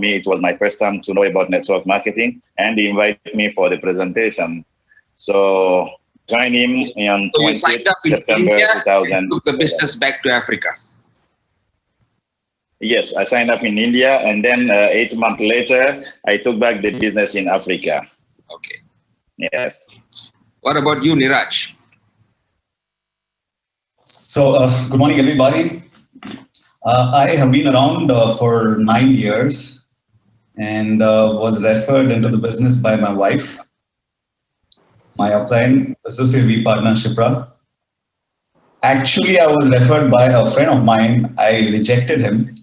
me, it was my first time to know about network marketing, and he invited me for the presentation. So join him on 20th September 2000. Took the business back to Africa. Yes, I signed up in India, and then 8 months later, I took back the business in Africa. Okay. Yes. What about you, Neeraj? So, good morning, everybody. I have been around for 9 years and was referred into the business by my wife, my upline associate V partner, Shipra. Actually, I was referred by a friend of mine. I rejected him.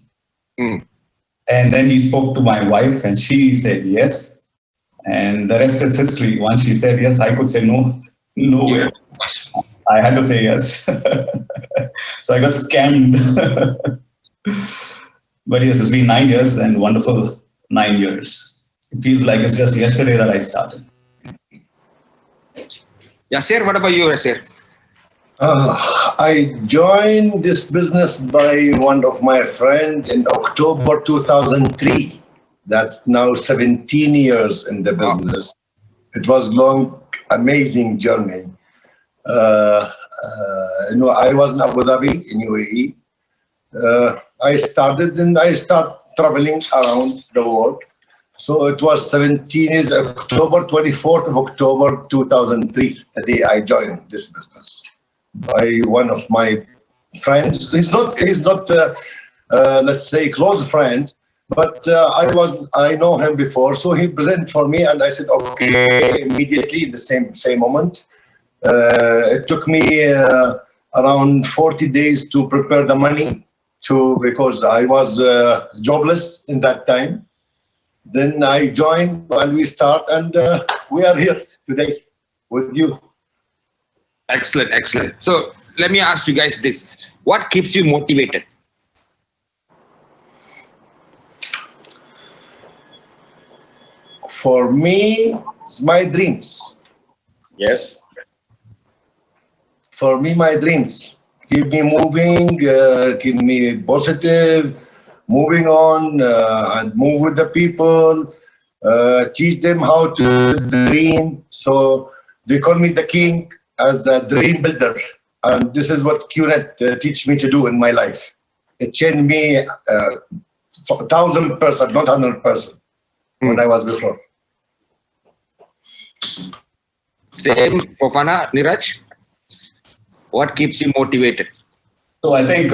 And then he spoke to my wife and she said yes. And the rest is history. Once she said yes, I could say no. No way. I had to say yes. So I got scammed. But yes, it's been 9 years and wonderful 9 years. It feels like it's just yesterday that I started. Yasir, what about you, Yasir? I joined this business by one of my friends in October 2003. That's now 17 years in the business. It was long, amazing journey. I was in Abu Dhabi in UAE. I started traveling around the world. So it was 17 years, October 24th of October 2003, the day I joined this business. By one of my friends. He's not let's say close friend, but I know him before, so he presented for me, and I said okay immediately in the same moment. It took me around 40 days to prepare the money because I was jobless in that time. Then I joined and we start, and we are here today with you. Excellent, excellent. So let me ask you guys this. What keeps you motivated? For me, it's my dreams. Yes. For me, my dreams. Keep me moving, keep me positive, moving on, and move with the people, teach them how to dream. So they call me the king, as a dream builder, and this is what QNet teach me to do in my life. It changed me 1,000%, not 100%, when I was before. Same, Fofana, Neeraj. What keeps you motivated? So I think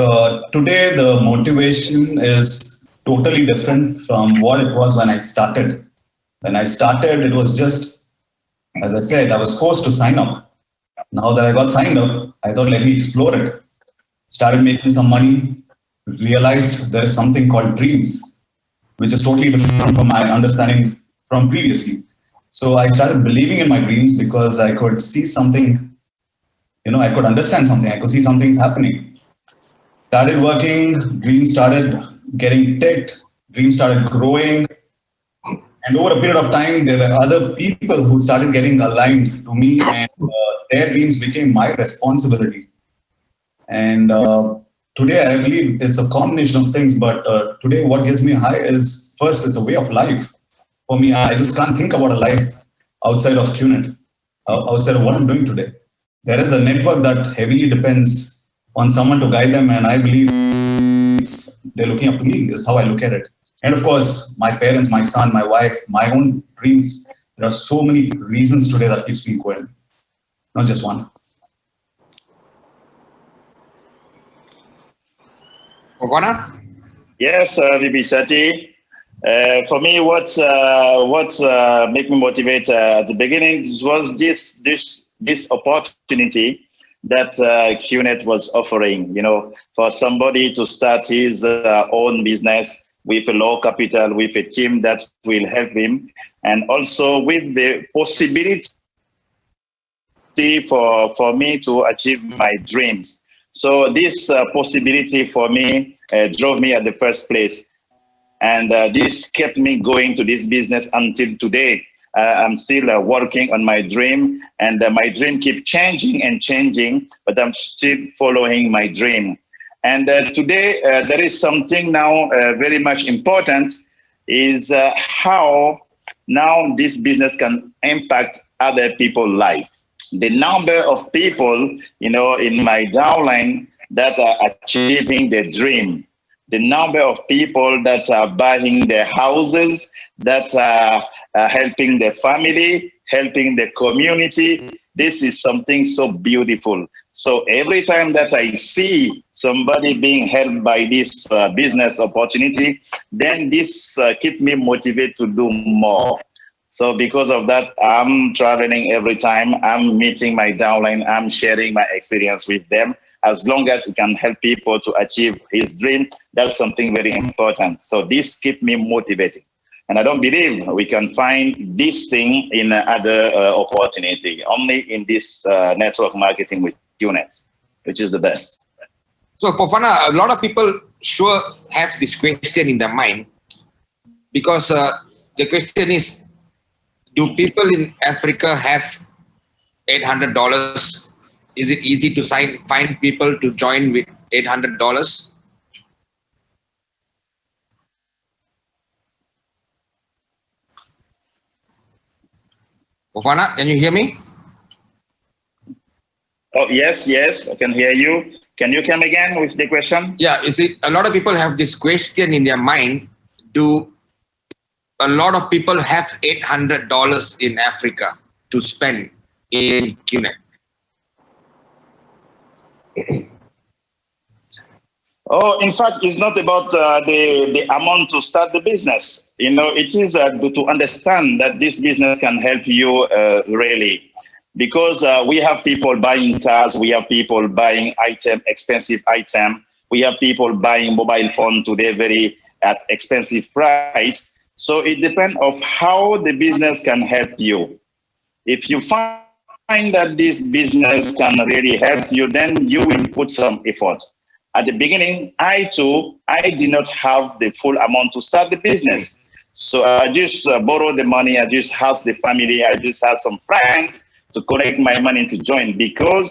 today the motivation is totally different from what it was when I started. When I started, it was just, as I said, I was forced to sign up. Now that I got signed up, I thought, let me explore it. Started making some money, realized there is something called dreams, which is totally different from my understanding from previously. So I started believing in my dreams because I could see something, I could understand something, I could see something's happening. Started working, dreams started getting ticked, dreams started growing. And over a period of time, there were other people who started getting aligned to me, and their dreams became my responsibility. And today, I believe it's a combination of things, but today what gives me high is, first, it's a way of life. For me, I just can't think about a life outside of QNet, outside of what I'm doing today. There is a network that heavily depends on someone to guide them, and I believe they're looking up to me, is how I look at it. And of course, my parents, my son, my wife, my own dreams. There are so many reasons today that keeps me going, not just one. Fofana? Yes, Vibisati. For me, what made me motivate at the beginning was this opportunity that QNet was offering. For somebody to start his own business with a low capital, with a team that will help him, and also with the possibility for me to achieve my dreams. So this possibility for me drove me at the first place. And this kept me going to this business until today. I'm still working on my dream, and my dream keeps changing and changing, but I'm still following my dream. And today, there is something now very much important. is how now this business can impact other people's life. The number of people, in my downline that are achieving their dream, the number of people that are buying their houses, that are helping their family, helping the community. This is something so beautiful. So every time that I see somebody being helped by this business opportunity, then this keeps me motivated to do more. So because of that, I'm traveling every time. I'm meeting my downline. I'm sharing my experience with them. As long as it can help people to achieve his dream, that's something very important. So this keeps me motivated. And I don't believe we can find this thing in other opportunity, only in this network marketing with units, which is the best. So Fofana, a lot of people sure have this question in their mind, because the question is, do people in Africa have $800? Is it easy to find people to join with $800? Fofana, can you hear me? Oh, yes, I can hear you. Can you come again with the question? Yeah, you see, a lot of people have this question in their mind. Do a lot of people have $800 in Africa to spend in QNet? Oh, in fact, it's not about the amount to start the business. It is to understand that this business can help you really. Because we have people buying cars, we have people buying expensive item, we have people buying mobile phone today at expensive price. So it depends of how the business can help you. If you find that this business can really help you, then you will put some effort. At the beginning, I did not have the full amount to start the business. So I just borrowed the money, I just asked the family, I just asked some friends to collect my money to join, because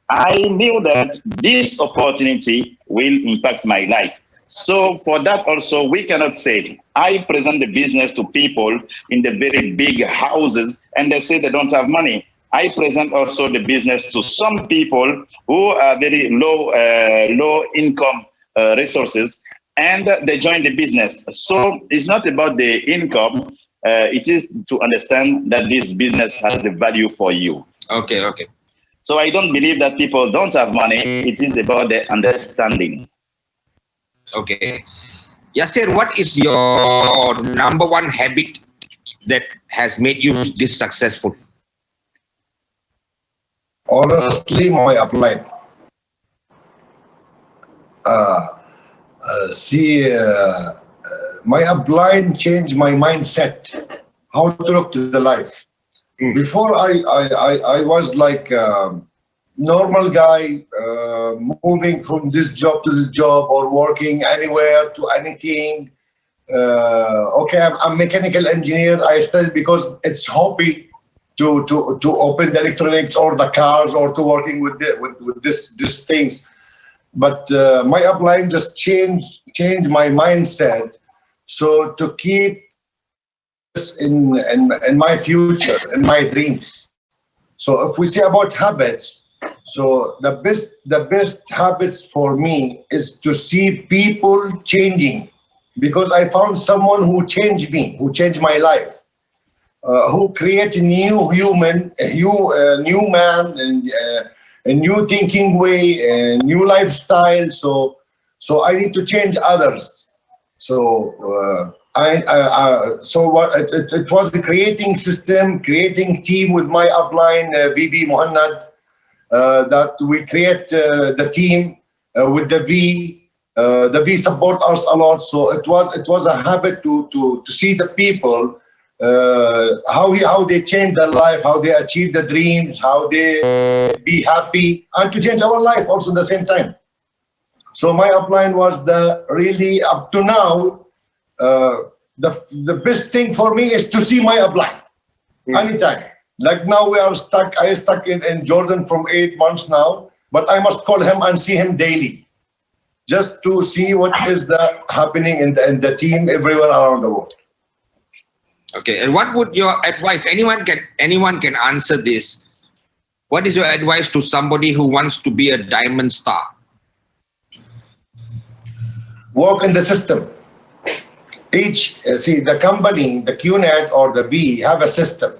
I knew that this opportunity will impact my life. So for that also, we cannot say, I present the business to people in the very big houses and they say they don't have money. I present also the business to some people who are very low income resources, and they join the business. So it's not about the income. It is to understand that this business has the value for you. Okay. So I don't believe that people don't have money. It is about the understanding. Okay. Yasir, what is your number one habit that has made you this successful? Honestly, my upline. My upline changed my mindset, how to look to the life. Before I was like normal guy, moving from this job to this job or working anywhere to anything. Okay, I'm mechanical engineer. I studied because it's hobby to open the electronics or the cars or to working with these things. But my upline just changed my mindset. So to keep this in my future, in my dreams. So if we say about habits, so the best habits for me is to see people changing, because I found someone who changed me, who changed my life, who create a new human, new man, and a new thinking way, a new lifestyle. So I need to change others. So it was the creating system, creating team with my upline VB Muhannad, that we create the team with the V. The V support us a lot. So it was a habit to see the people, how they change their life, how they achieve the dreams, how they be happy, and to change our life also at the same time. So my upline was the really, up to now, the best thing for me is to see my upline anytime. Like now we are stuck. I stuck in Jordan from 8 months now, but I must call him and see him daily. just to see what is happening in the team everywhere around the world. Okay, and what would your advice? Anyone can answer this. What is your advice to somebody who wants to be a diamond star? Work in the system. See, the company, the QNet or the B have a system.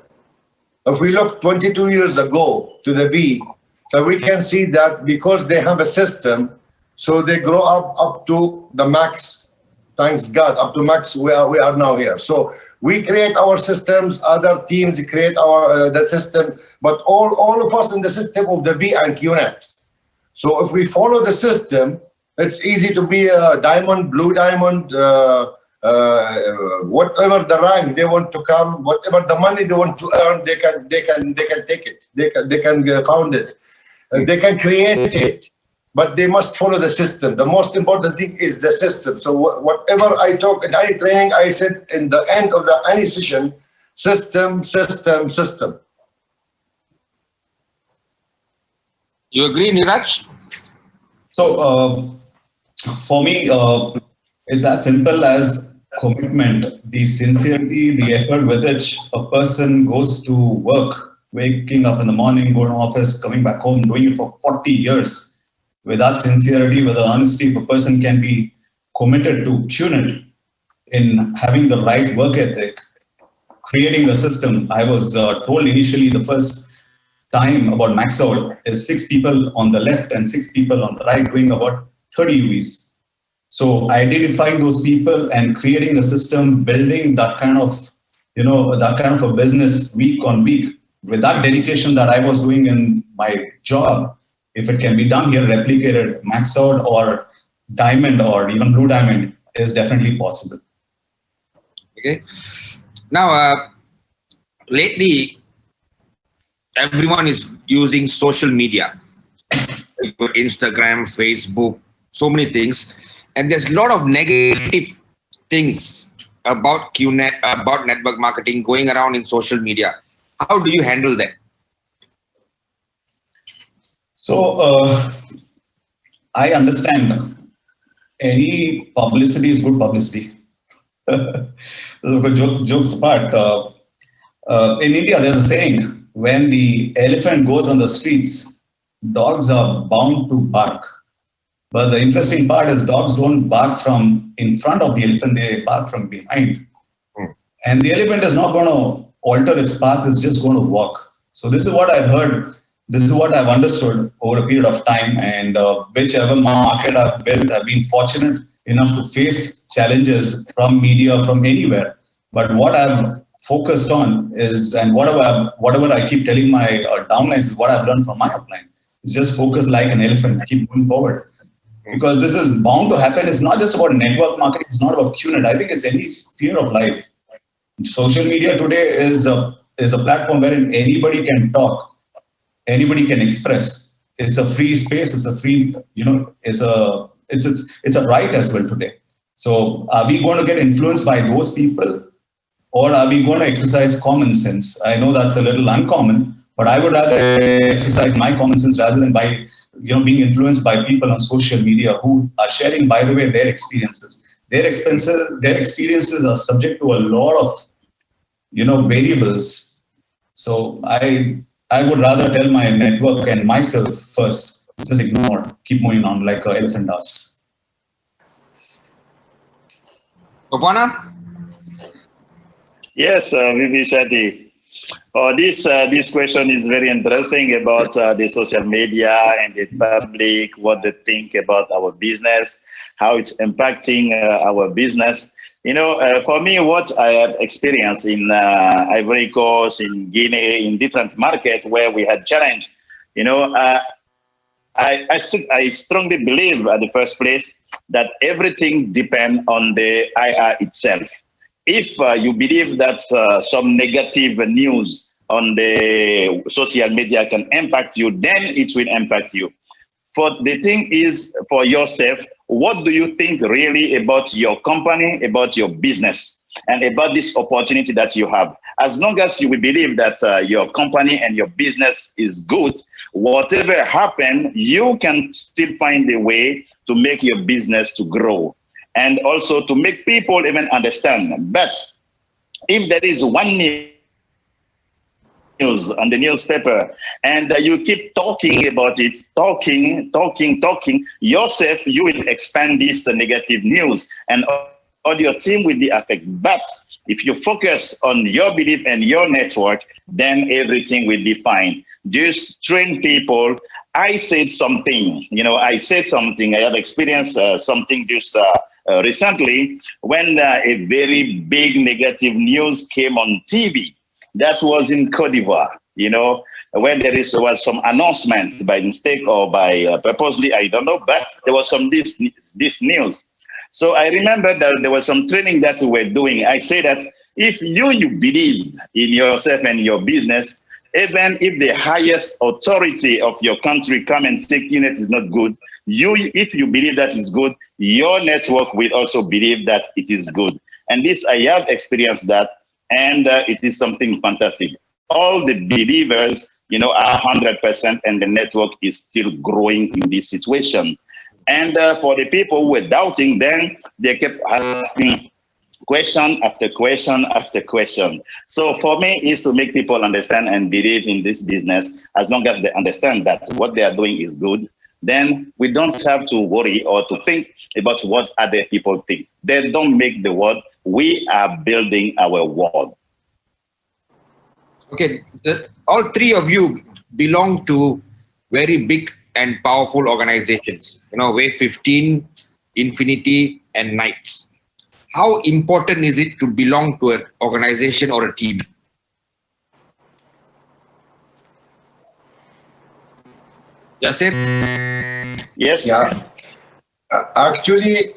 If we look 22 years ago to the V, so we can see that because they have a system, so they grow up to the max. Thanks God, up to max we are now here. So we create our systems, other teams create that system, but all of us in the system of the V and QNet. So if we follow the system, it's easy to be a diamond, blue diamond, whatever the rank they want to come, whatever the money they want to earn, they can take it. They can found it. They can create it, but they must follow the system. The most important thing is the system. So whatever I talk in any training, I said in the end of any session, system, system, system. You agree, Neeraj? So for me, it's as simple as commitment, the sincerity, the effort with which a person goes to work, waking up in the morning, going to office, coming back home, doing it for 40 years. With that sincerity, with the honesty, if a person can be committed to QNet in having the right work ethic, creating a system. I was told initially the first time about max out is 6 people on the left and 6 people on the right doing about 30 UVs. So identifying those people and creating a system, building that kind of, that kind of a business week on week with that dedication that I was doing in my job, if it can be done here, replicated, max out or diamond or even blue diamond is definitely possible. Okay. Now, lately, everyone is using social media, Instagram, Facebook, so many things. And there's a lot of negative things about QNet, about network marketing going around in social media. How do you handle that? So I understand any publicity is good publicity. Jokes apart, in India there's a saying, when the elephant goes on the streets, dogs are bound to bark. But the interesting part is dogs don't bark from in front of the elephant, they bark from behind. And the elephant is not going to alter its path, it's just going to walk. So this is what I've heard, this is what I've understood over a period of time, and whichever market I've built, I've been fortunate enough to face challenges from media, from anywhere. But what I've focused on is, and whatever I keep telling my downlines is what I've learned from my upline, is just focus like an elephant, keep moving forward. Because this is bound to happen. It's not just about network marketing, it's not about QNet. I think it's any sphere of life. Social media today is a platform wherein anybody can talk, anybody can express. It's a free space, it's a free, it's a right as well today. So are we going to get influenced by those people, or are we going to exercise common sense? I know that's a little uncommon, but I would rather exercise my common sense rather than by being influenced by people on social media who are sharing, by the way, their experiences. Their experiences are subject to a lot of variables. So I would rather tell my network and myself first, just ignore, keep moving on like an elephant does. Fofana? Yes, Vivi Sati. This question is very interesting about the social media and the public, what they think about our business, how it's impacting our business. For me, what I have experienced in Ivory Coast, in Guinea, in different markets where we had challenge, I strongly believe at the first place that everything depends on the IR itself. If you believe that some negative news on the social media can impact you, then it will impact you. For the thing is, for yourself, what do you think really about your company, about your business, and about this opportunity that you have? As long as you will believe that your company and your business is good, whatever happens, you can still find a way to make your business to grow, and also to make people even understand. But if there is one news on the newspaper and you keep talking about it, talking yourself, you will expand this negative news and all your team will be affected. But if you focus on your belief and your network, then everything will be fine. Just train people. I said something, I have experienced something just recently when a very big negative news came on TV. That was in Cote d'Ivoire, when was some announcements by mistake or by purposely, I don't know, but there was some this news. So I remember that there was some training that we were doing. I say that if you believe in yourself and your business, even if the highest authority of your country come and say QNet is not good, if you believe that is good, your network will also believe that it is good. And this, I have experienced that, and it is something fantastic. All the believers, are 100%, and the network is still growing in this situation. And for the people who were doubting, then they kept asking question after question after question. So for me, is to make people understand and believe in this business. As long as they understand that what they are doing is good, then we don't have to worry or to think about what other people think. They don't make the world. We are building our world. Okay, all three of you belong to very big and powerful organizations, Wave 15, Infinity, and Knights. How important is it to belong to an organization or a team? Yasir? Yes. Yeah. Actually,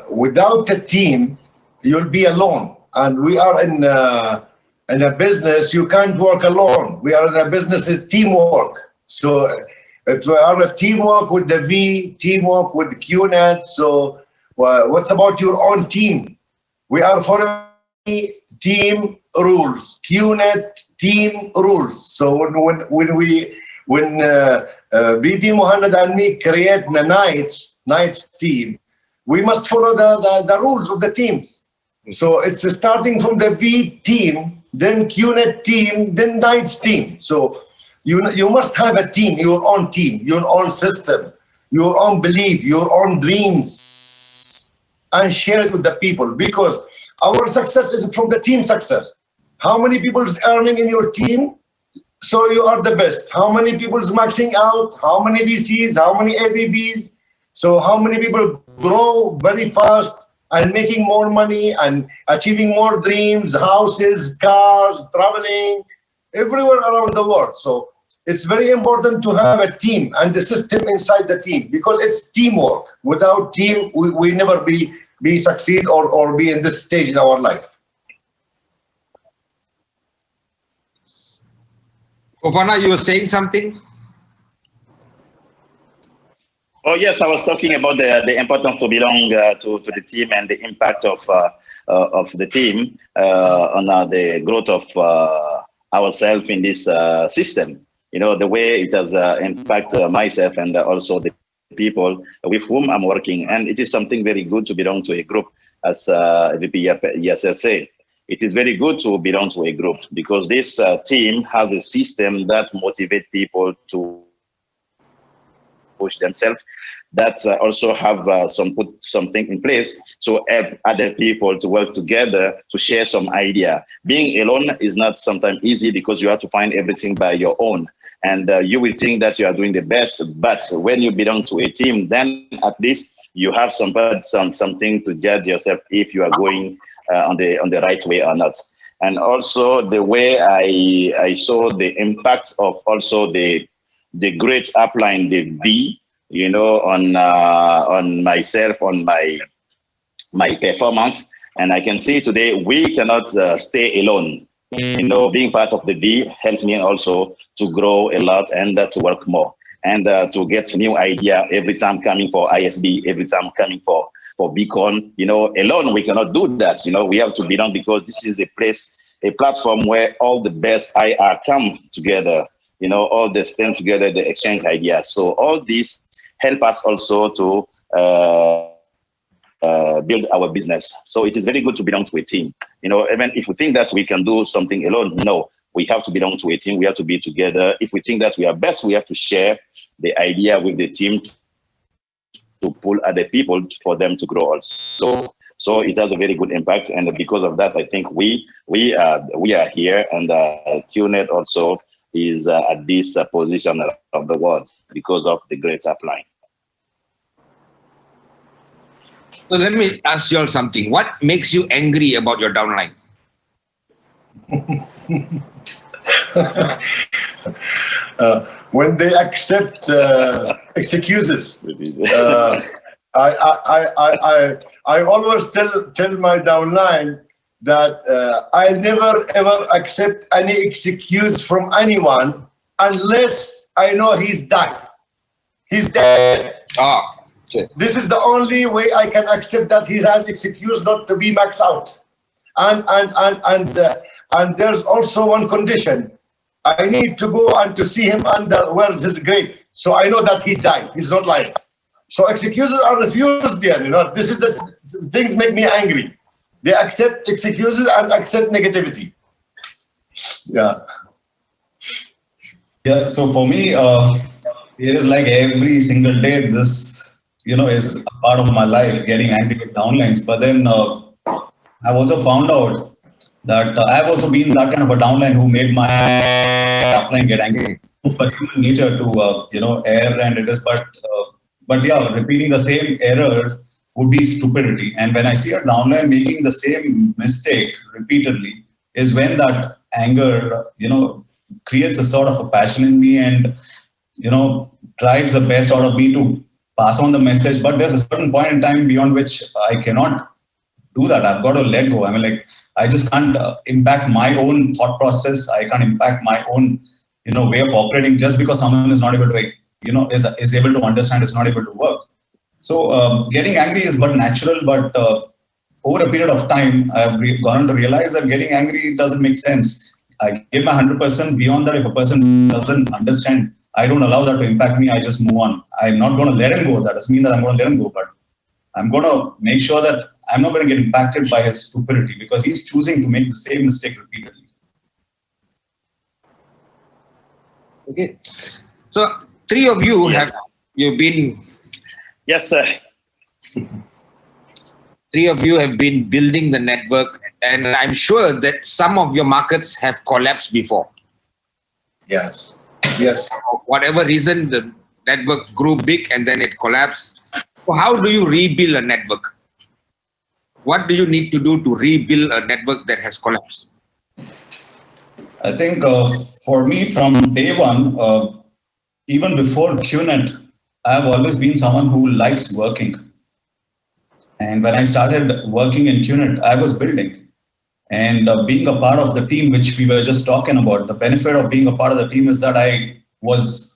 without a team, you'll be alone. And we are in a business, you can't work alone. We are in a business of teamwork. So we are a teamwork with the V, teamwork with QNet. So what's about your own team? We are following team rules, QNet team rules. So when VD Muhammad and me create the Knights team, we must follow the rules of the teams. So it's starting from the V team, then QNet team, then Knights team. So you must have a team, your own system, your own belief, your own dreams, and share it with the people, because our success is from the team success. How many people is earning in your team? So you are the best. How many people is maxing out? How many VCs? How many AVBs? So how many people grow very fast and making more money and achieving more dreams, houses, cars, traveling, everywhere around the world. So it's very important to have a team and the system inside the team, because it's teamwork. Without team, we never be succeed or be in this stage in our life. Fofana, you were saying something? Oh yes, I was talking about the importance to belong to the team and the impact of the team on the growth of ourselves in this system. The way it has impacted myself and also the people with whom I'm working. And it is something very good to belong to a group, as VP Yasir said. It is very good to belong to a group, because this team has a system that motivates people to push themselves, that also have put something in place to help other people to work together to share some idea. Being alone is not sometimes easy, because you have to find everything by your own, and you will think that you are doing the best. But when you belong to a team, then at least you have something to judge yourself if you are going on the right way or not. And also the way I saw the impact of also the great upline, the V, on myself, on my performance. And I can see today we cannot stay alone. Being part of the V helped me also to grow a lot and to work more and to get new idea every time coming for ISB, every time coming for Beacon. Alone we cannot do that. We have to belong, because this is a platform where all the best IR come together. All they stand together, they exchange ideas. So all this help us also to build our business. So it is very good to belong to a team. Even if we think that we can do something alone, no, we have to belong to a team. We have to be together. If we think that we are best, we have to share the idea with the team to pull other people for them to grow also. So it has a very good impact, and because of that, I think we are here, and QNet also is at this position of the world because of the great upline. So let me ask you all something. What makes you angry about your downline? When they accept excuses. I always tell my downline that I never ever accept any excuse from anyone unless I know he's died. He's dead. Okay. This is the only way I can accept that he has excuse not to be maxed out. And there's also one condition. I need to go and to see him under where's his grave. So I know that he died. He's not lying. So excuses are refused there. This is the things make me angry. They accept excuses and accept negativity. Yeah. Yeah. So for me, it is like every single day. This is a part of my life, getting angry with downlines. But then I've also found out that I've also been that kind of a downline who made my upline get angry. But human nature to err, and it is. But yeah, repeating the same error would be stupidity. And when I see a downline making the same mistake repeatedly, is when that anger creates a sort of a passion in me, and drives the best out of me to pass on the message. But there's a certain point in time beyond which I cannot do that. I've got to let go. I just can't impact my own thought process. I can't impact my own way of operating just because someone is not able to is able to understand, is not able to work. So getting angry is but natural, but over a period of time, I've gone on to realize that getting angry doesn't make sense. I give my 100%. Beyond that, if a person doesn't understand, I don't allow that to impact me. I just move on. I'm not going to let him go. That doesn't mean that I'm going to let him go, but I'm going to make sure that I'm not going to get impacted by his stupidity because he's choosing to make the same mistake repeatedly. Okay. So three of you you've been. Yes, sir. Three of you have been building the network, and I'm sure that some of your markets have collapsed before. Yes. Yes. For whatever reason, the network grew big and then it collapsed. So how do you rebuild a network? What do you need to do to rebuild a network that has collapsed? I think for me, from day one, even before QNet, I've always been someone who likes working. And when I started working in QNet, I was building. And being a part of the team, which we were just talking about, the benefit of being a part of the team is that I was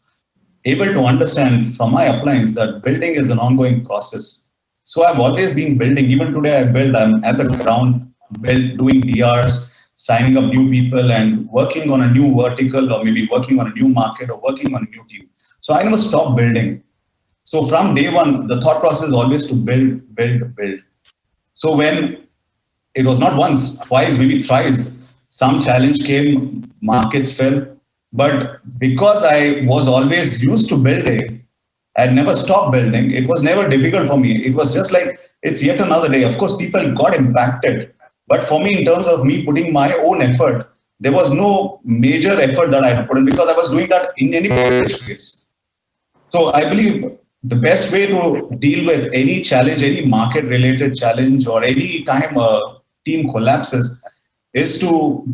able to understand from my uplines that building is an ongoing process. So I've always been building. Even today I build. I'm at the ground, doing DRs, signing up new people and working on a new vertical, or maybe working on a new market, or working on a new team. So I never stop building. So from day one, the thought process is always to build, build, build. So when it was not once, twice, maybe thrice, some challenge came, markets fell. But because I was always used to building, I'd never stopped building. It was never difficult for me. It was just like, it's yet another day. Of course, people got impacted. But for me, in terms of me putting my own effort, there was no major effort that I had to put in because I was doing that in any case. So I believe the best way to deal with any challenge, any market related challenge, or any time a team collapses is to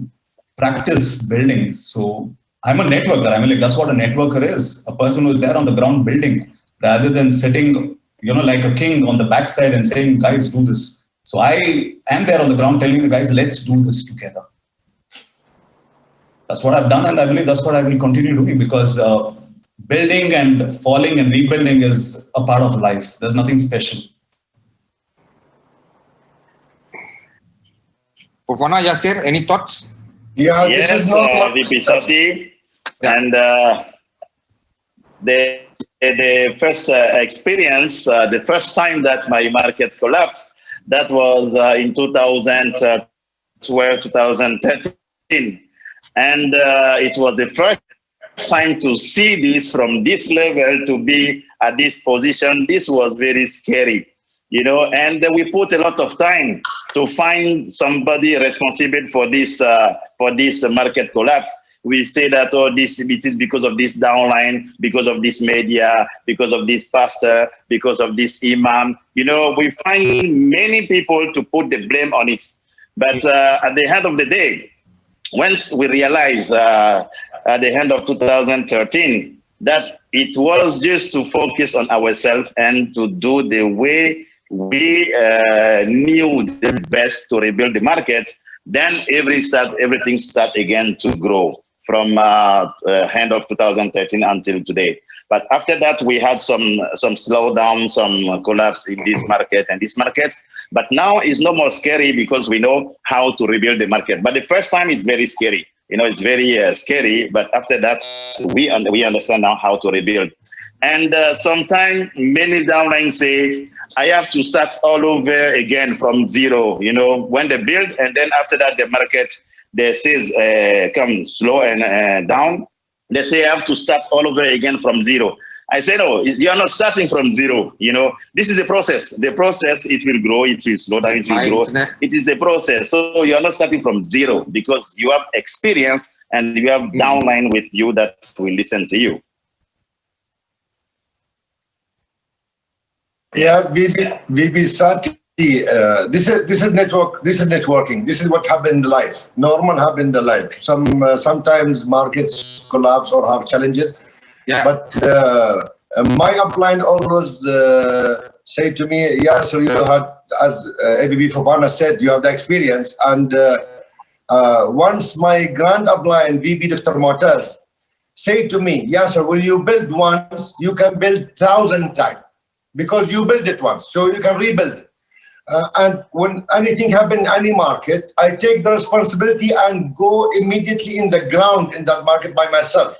practice building. So I'm a networker. That's what a networker is. A person who is there on the ground building rather than sitting, like a king on the backside and saying, guys, do this. So I am there on the ground telling the guys, let's do this together. That's what I've done, and I believe that's what I will continue doing because building and falling and rebuilding is a part of life. There's nothing special. Fofana, Yasir, any thoughts? Yeah, yes, this is not VP Sati, and the the first experience, the first time that my market collapsed, that was in 2012, 2013. And it was the first time to see this from this level to be at this position. This was very scary, you know, and we put a lot of time to find somebody responsible for this market collapse. We say that, oh, it is because of this downline, because of this media, because of this pastor, because of this imam. You know, we find many people to put the blame on it. But at the end of the day, once we realize at the end of 2013 that it was just to focus on ourselves and to do the way we knew the best to rebuild the market, then everything start again to grow from end of 2013 until today. But after that, we had some slowdown, some collapse in this market and this market. But now it's no more scary because we know how to rebuild the market. But the first time is very scary. You know, it's very scary. But after that, we understand now how to rebuild. And sometimes many downlines say, I have to start all over again from zero, you know, when they build, and then after that, the market, they say come slow and down. They say I have to start all over again from zero. I say, no, you are not starting from zero. You know, this is a process. The process, it will grow, it will slow down, it will grow. It is a process. So you are not starting from zero because you have experience and you have downline with you that will listen to you. Yeah, we be starting. This is network. This is networking. This is what happened in life. Normal happened in life. Sometimes markets collapse or have challenges. Yeah. But my upline always say to me, yeah, so you had, as ABB Fofana said, you have the experience. And once my grand upline, VP Dr. Motaz, say to me, yeah, sir, when you build once, you can build 1,000 times because you build it once, so you can rebuild it. And when anything happens in any market, I take the responsibility and go immediately in the ground in that market by myself.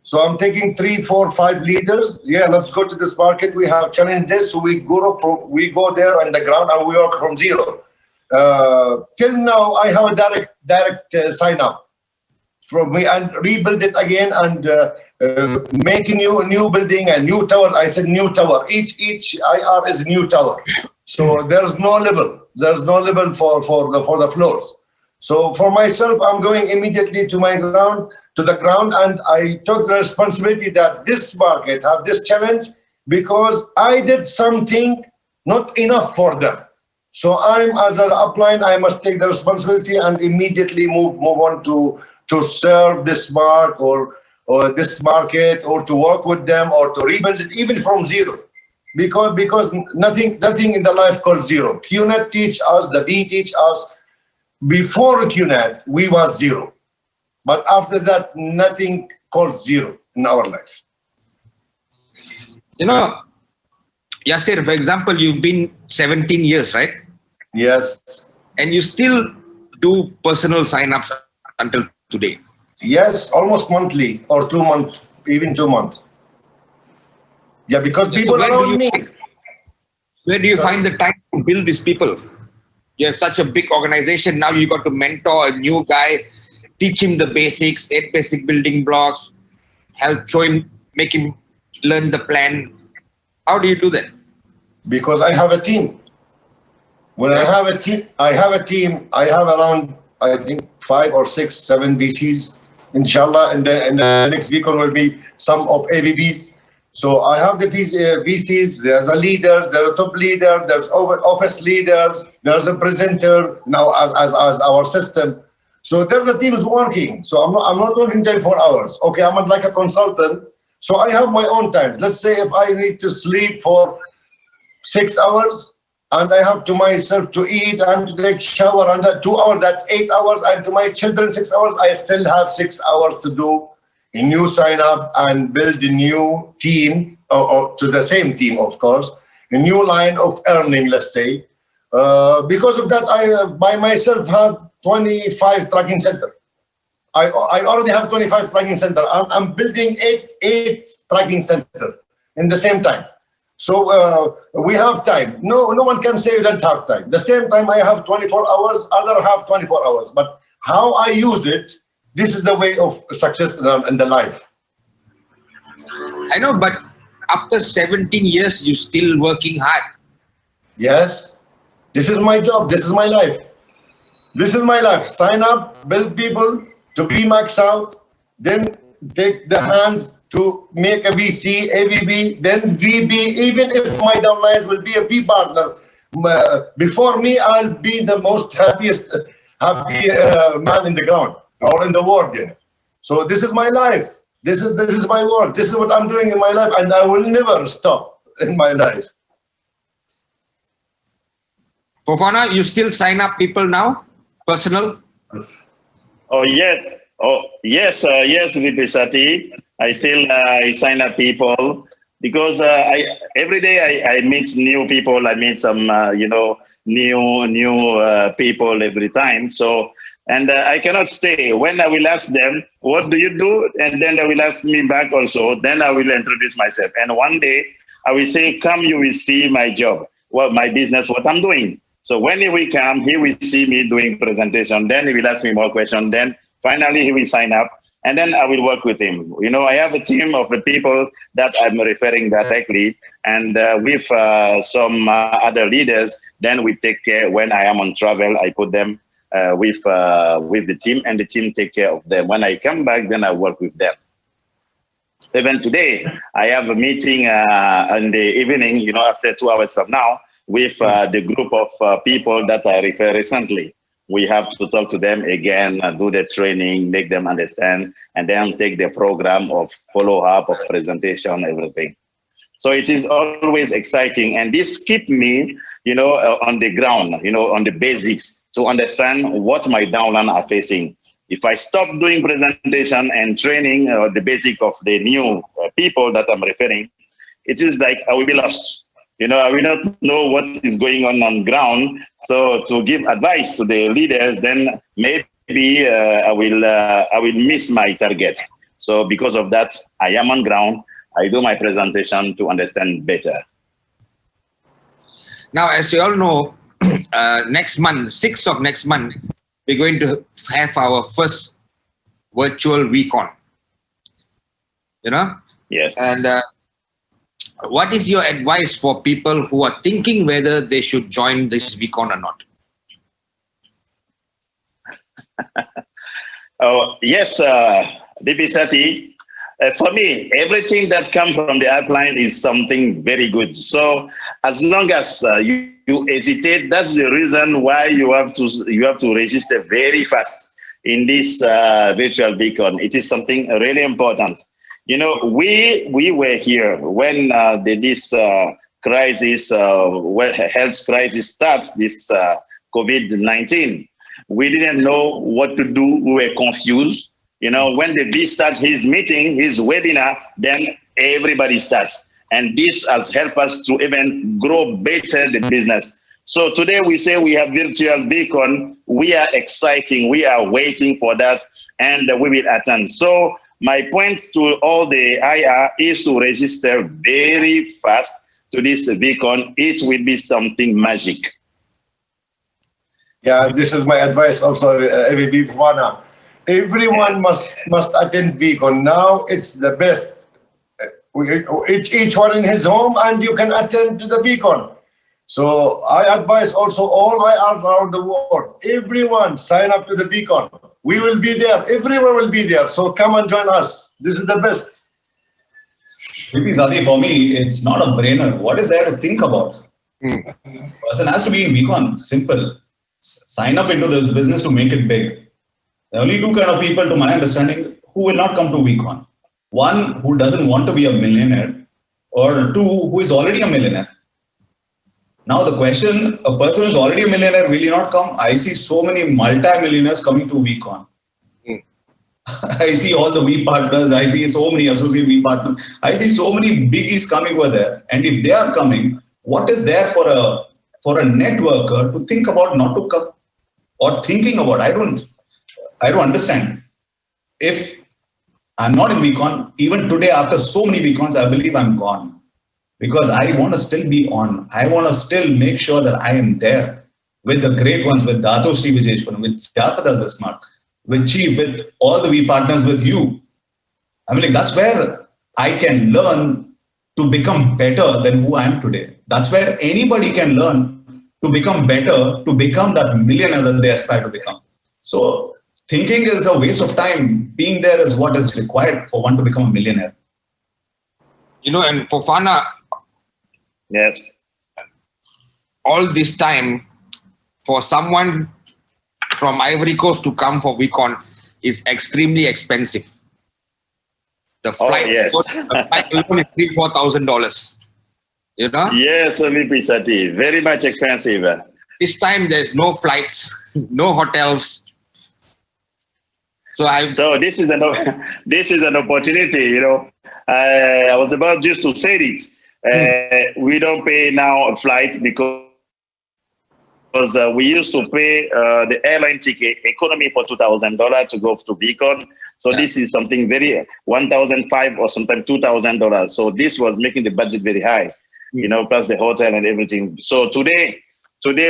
So I'm taking 3, 4, 5 leaders. Yeah, let's go to this market. We have challenges, so we go there on the ground and we work from zero. Till now, I have a direct sign up from me and rebuild it again and make a new building, a new tower. I said new tower. Each IR is a new tower. So there's no level. There's no level for the floors. So for myself, I'm going immediately to the ground, and I took the responsibility that this market have this challenge because I did something not enough for them. So I'm, as an upline, I must take the responsibility and immediately move on to serve this market or this market, or to work with them, or to rebuild it even from zero. Because nothing in the life called zero. QNet teach us, the B teach us. Before QNet, we was zero. But after that, nothing called zero in our life. You know, Yasir, for example, you've been 17 years, right? Yes. And you still do personal sign-ups until today? Yes, almost monthly or 2 months, even 2 months. Yeah, because people around me. Where do you find the time to build these people? You have such a big organization. Now you got to mentor a new guy, teach him the basics, 8 basic building blocks, show him, make him learn the plan. How do you do that? Because I have a team. When I have a team, I have around, I think, 5 or 6, 7 VCs. Inshallah, and the next week will be some of AVBs. So I have these VCs, there's a leader, there's a top leader, there's office leaders, there's a presenter now as our system. So there's a team is working. So I'm not working 24 hours. Okay, I'm not like a consultant. So I have my own time. Let's say if I need to sleep for 6 hours and I have to myself to eat and to take shower under 2 hours, that's 8 hours. And to my children 6 hours, I still have 6 hours to do a new sign up and build a new team, or to the same team, of course, a new line of earning, let's say. Because of that, I by myself have 25 tracking center. I already have 25 tracking center. I'm building eight tracking center. in the same time. So we have time. No one can say you don't have time. The same time I have 24 hours, other have 24 hours. But how I use it, this is the way of success in the life. I know, but after 17 years, you're still working hard. Yes, this is my job. This is my life. This is my life. Sign up, build people to be max out, then take the hands to make a VC, AVB, then VB. Even if my downlines will be a V partner, before me, I'll be the most happiest happy man in the ground or in the world. Yeah. So this is my life. This is my work. This is what I'm doing in my life, and I will never stop in my life. Fofana, you still sign up people now? Personal? Oh yes, yes, VP Sati. I still sign up people because every day I meet new people. I meet some new people every time. So and I cannot stay. When I will ask them, what do you do? And then they will ask me back also. Then I will introduce myself. And one day I will say, come, you will see my job, my business, what I'm doing. So when he will come, he will see me doing presentation. Then he will ask me more questions. Then finally he will sign up. And then I will work with him. You know, I have a team of the people that I'm referring directly. And with some other leaders, then we take care when I am on travel, I put them with the team, and the team take care of them. When I come back, then I work with them. Even today, I have a meeting in the evening, you know, after 2 hours from now, with the group of people that I refer recently. We have to talk to them again, do the training, make them understand, and then take the program of follow-up, of presentation, everything. So it is always exciting, and this keep me, you know, on the ground, you know, on the basics, to understand what my downline are facing. If I stop doing presentation and training the basic of the new people that I'm referring, it is like I will be lost. You know, I will not know what is going on ground. So to give advice to the leaders, then maybe I will miss my target. So because of that, I am on ground. I do my presentation to understand better. Now, as you all know, next month, 6th of next month, we're going to have our first virtual VCon. You know? Yes. And what is your advice for people who are thinking whether they should join this VCon or not? Oh, yes, VP Sati. For me, everything that comes from the UPLINE is something very good. So as long as you hesitate, that's the reason why you have to register very fast in this virtual beacon. It is something really important. You know, we were here when this crisis, health crisis starts, this COVID-19. We didn't know what to do. We were confused. You know, when the V start his meeting, his webinar, then everybody starts. And this has helped us to even grow better the business. So today we say we have virtual beacon. We are exciting. We are waiting for that, and we will attend. So my point to all the IR is to register very fast to this beacon. It will be something magic. Yeah, this is my advice also, AVB Fofana. Everyone must attend Beacon. Now it's the best. Each one in his home, and you can attend to the Beacon. So I advise also all IR around the world, everyone sign up to the Beacon. We will be there. Everyone will be there. So come and join us. This is the best. Zadi, for me, it's not a brainer. What is there to think about? Person has to be in Beacon. Simple. Sign up into this business to make it big. There are only two kind of people, to my understanding, who will not come to VCon. One who doesn't want to be a millionaire, or two who is already a millionaire. Now the question, a person who is already a millionaire, will he not come? I see so many multi-millionaires coming to VCon. I see all the V partners, I see so many associate V partners, I see so many biggies coming over there. And if they are coming, what is there for a networker to think about not to come, or thinking about? I don't understand. If I'm not in VCon, even today after so many VCons, I believe I'm gone. because I want to still be on. I want to still make sure that I am there with the great ones, with Dato Sri Vijayeshwaran, with Japadas Vismark, with Chi, with all the we partners, with you. I mean, like, that's where I can learn to become better than who I am today. That's where anybody can learn to become better, to become that millionaire that they aspire to become. So thinking is a waste of time. Being there is what is required for one to become a millionaire. You know, and Fofana, Yes. all this time, for someone from Ivory Coast to come for VCon is extremely expensive. The flight, yes. the flight alone is $3,000-4,000. You know? Yes, VP Sati, very much expensive. This time there's no flights, no hotels. So this is an this is an opportunity, you know. I was about just to say it. We don't pay now a flight because we used to pay the airline ticket economy for $2,000 to go to Beacon. So this is something very $1,500 or sometimes $2,000. So this was making the budget very high, you know, plus the hotel and everything. So today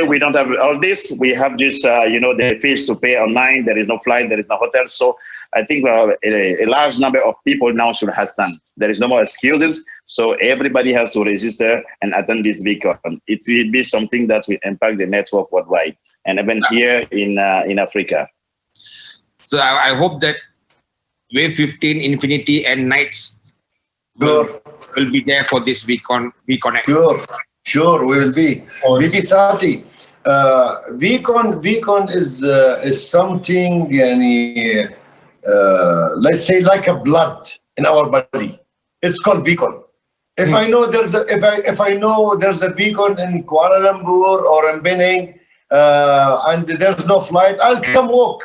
we don't have all this. We have just you know, the fees to pay online. There is no flight, there is no hotel. So I think a large number of people now should have done. There is no more excuses. So everybody has to register and attend this VCon. It will be something that will impact the network worldwide and even here in Africa. So I hope that Wave 15, Infinity, and Knights will be there for this VCon. Sure, we will be. VP Sati, VCon is something, yani, let's say, like a blood in our body. It's called VCon. If I know there's a if I know there's a VCon in Kuala Lumpur or in Penang, and there's no flight, I'll come walk.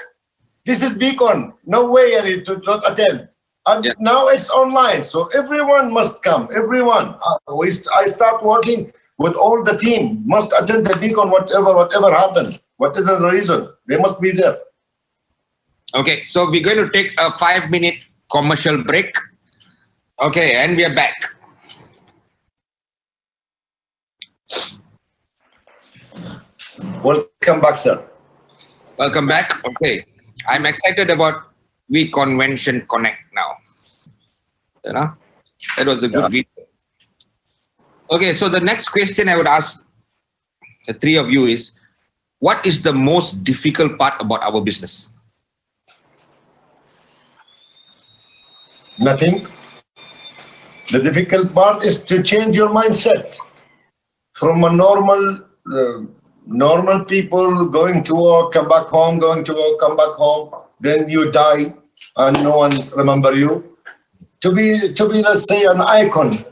This is VCon. No way I need to not attend. And now it's online, so everyone must come. Everyone. I start working with all the team. Must attend the VCon, whatever happened, whatever the reason, they must be there. Okay, so we're going to take a 5-minute commercial break. Okay, and we are back. Welcome back, sir. Welcome back. Okay, I'm excited about We Convention Connect now. You know, that was a good video. Okay, so the next question I would ask the three of you is, what is the most difficult part about our business? Nothing. The difficult part is to change your mindset from a normal people going to work, come back home, going to work, come back home, then you die and no one remember you. To be let's say an icon,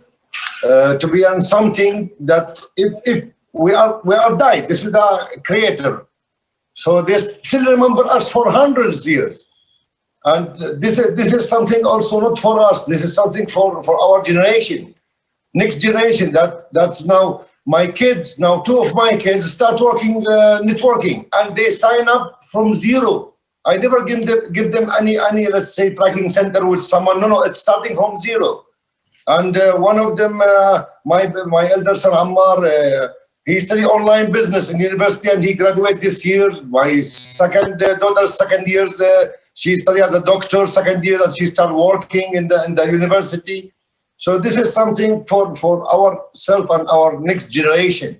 to be on something that if we are died, this is the creator. So they still remember us for hundreds of years. And this is something also not for us. This is something for our generation, next generation. That's now my kids. Now 2 of my kids start working networking, and they sign up from zero. I never give them any let's say tracking center with someone. No, it's starting from zero. And one of them, my elder son Ammar, he studied online business in university, and he graduated this year. My second daughter's second years. She studied as a doctor, second year, and she started working in the university. So this is something for ourselves and our next generation.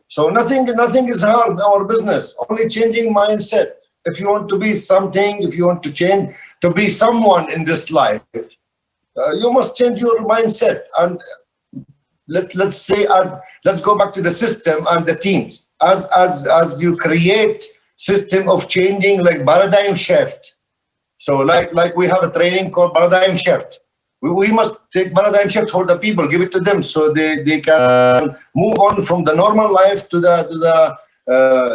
So nothing is hard in our business. Only changing mindset. If you want to be something, if you want to change to be someone in this life, you must change your mindset. And let's say, let's go back to the system and the teams. As you create system of changing, like paradigm shift. So like we have a training called paradigm shift. We must take paradigm shift for the people, give it to them so they can move on from the normal life to the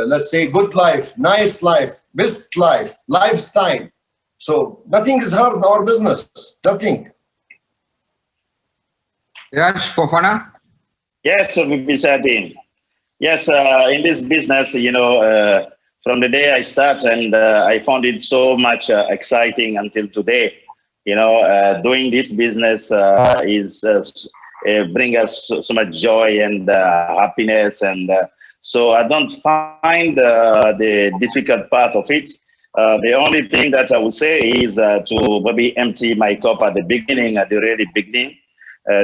let's say good life, nice life, best life, lifestyle. So nothing is hard in our business. Nothing. Neeraj, Fofana? Yes, Bisadin. Yes, in this business, you know, from the day I start, and I found it so much exciting until today. You know, doing this business is bring us so much joy and happiness. And so I don't find the difficult part of it. The only thing that I would say is to maybe empty my cup at the beginning, at the really beginning,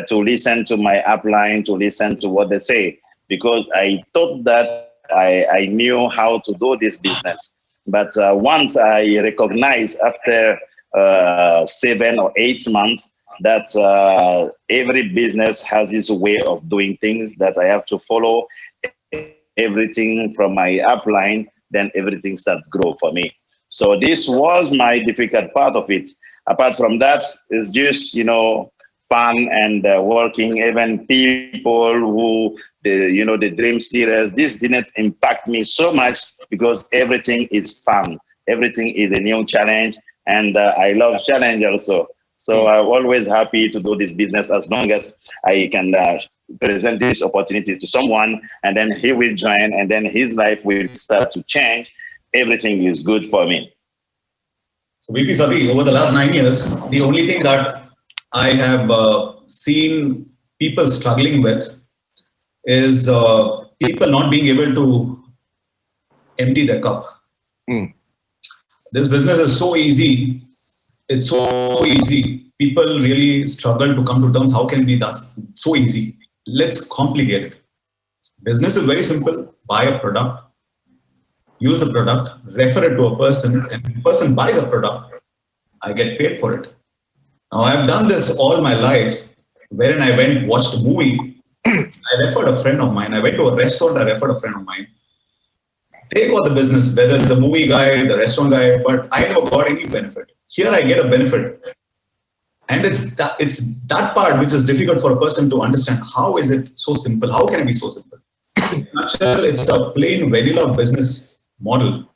to listen to my upline, to listen to what they say, because I thought that I knew how to do this business. But once I recognize after 7 or 8 months that every business has its way of doing things, that I have to follow everything from my upline, then everything starts to grow for me. So this was my difficult part of it. Apart from that, it's just, fun and working. Even people who, the dream stealers, this didn't impact me so much because everything is fun. Everything is a new challenge, and I love challenge also. So I'm always happy to do this business as long as I can present this opportunity to someone, and then he will join, and then his life will start to change. Everything is good for me. So VP Sadi, over the last 9 years, the only thing that I have seen people struggling with is people not being able to empty their cup. This business is so easy. It's so easy. People really struggle to come to terms. How can it be that so easy? Let's complicate it. Business is very simple. Buy a product, use the product, refer it to a person, and the person buys a product, I get paid for it. Now, I've done this all my life, wherein I went, watched a movie, I referred a friend of mine, I went to a restaurant, I referred a friend of mine. They got the business, whether it's the movie guy, the restaurant guy, but I never got any benefit. Here I get a benefit. And it's that part which is difficult for a person to understand. How is it so simple? How can it be so simple? It's a plain vanilla business model.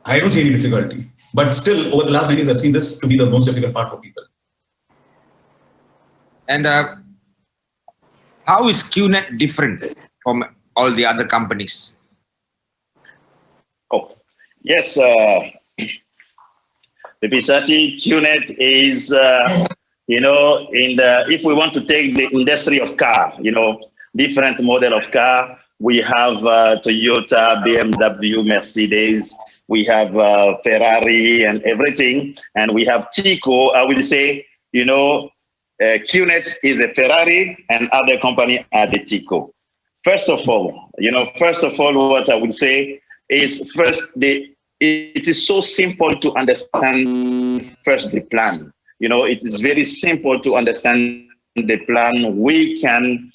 I don't see any difficulty. But still, over the last 9 years, I've seen this to be the most difficult part for people. And how is QNet different from all the other companies? Oh, yes. The Pisati QNet is, if we want to take the industry of car, different model of car, we have Toyota, BMW, Mercedes, we have Ferrari and everything, and we have Tico. I will say, QNet is a Ferrari and other company are the Tico. First of all, what I would say is it is so simple to understand first the plan. It is very simple to understand the plan. We can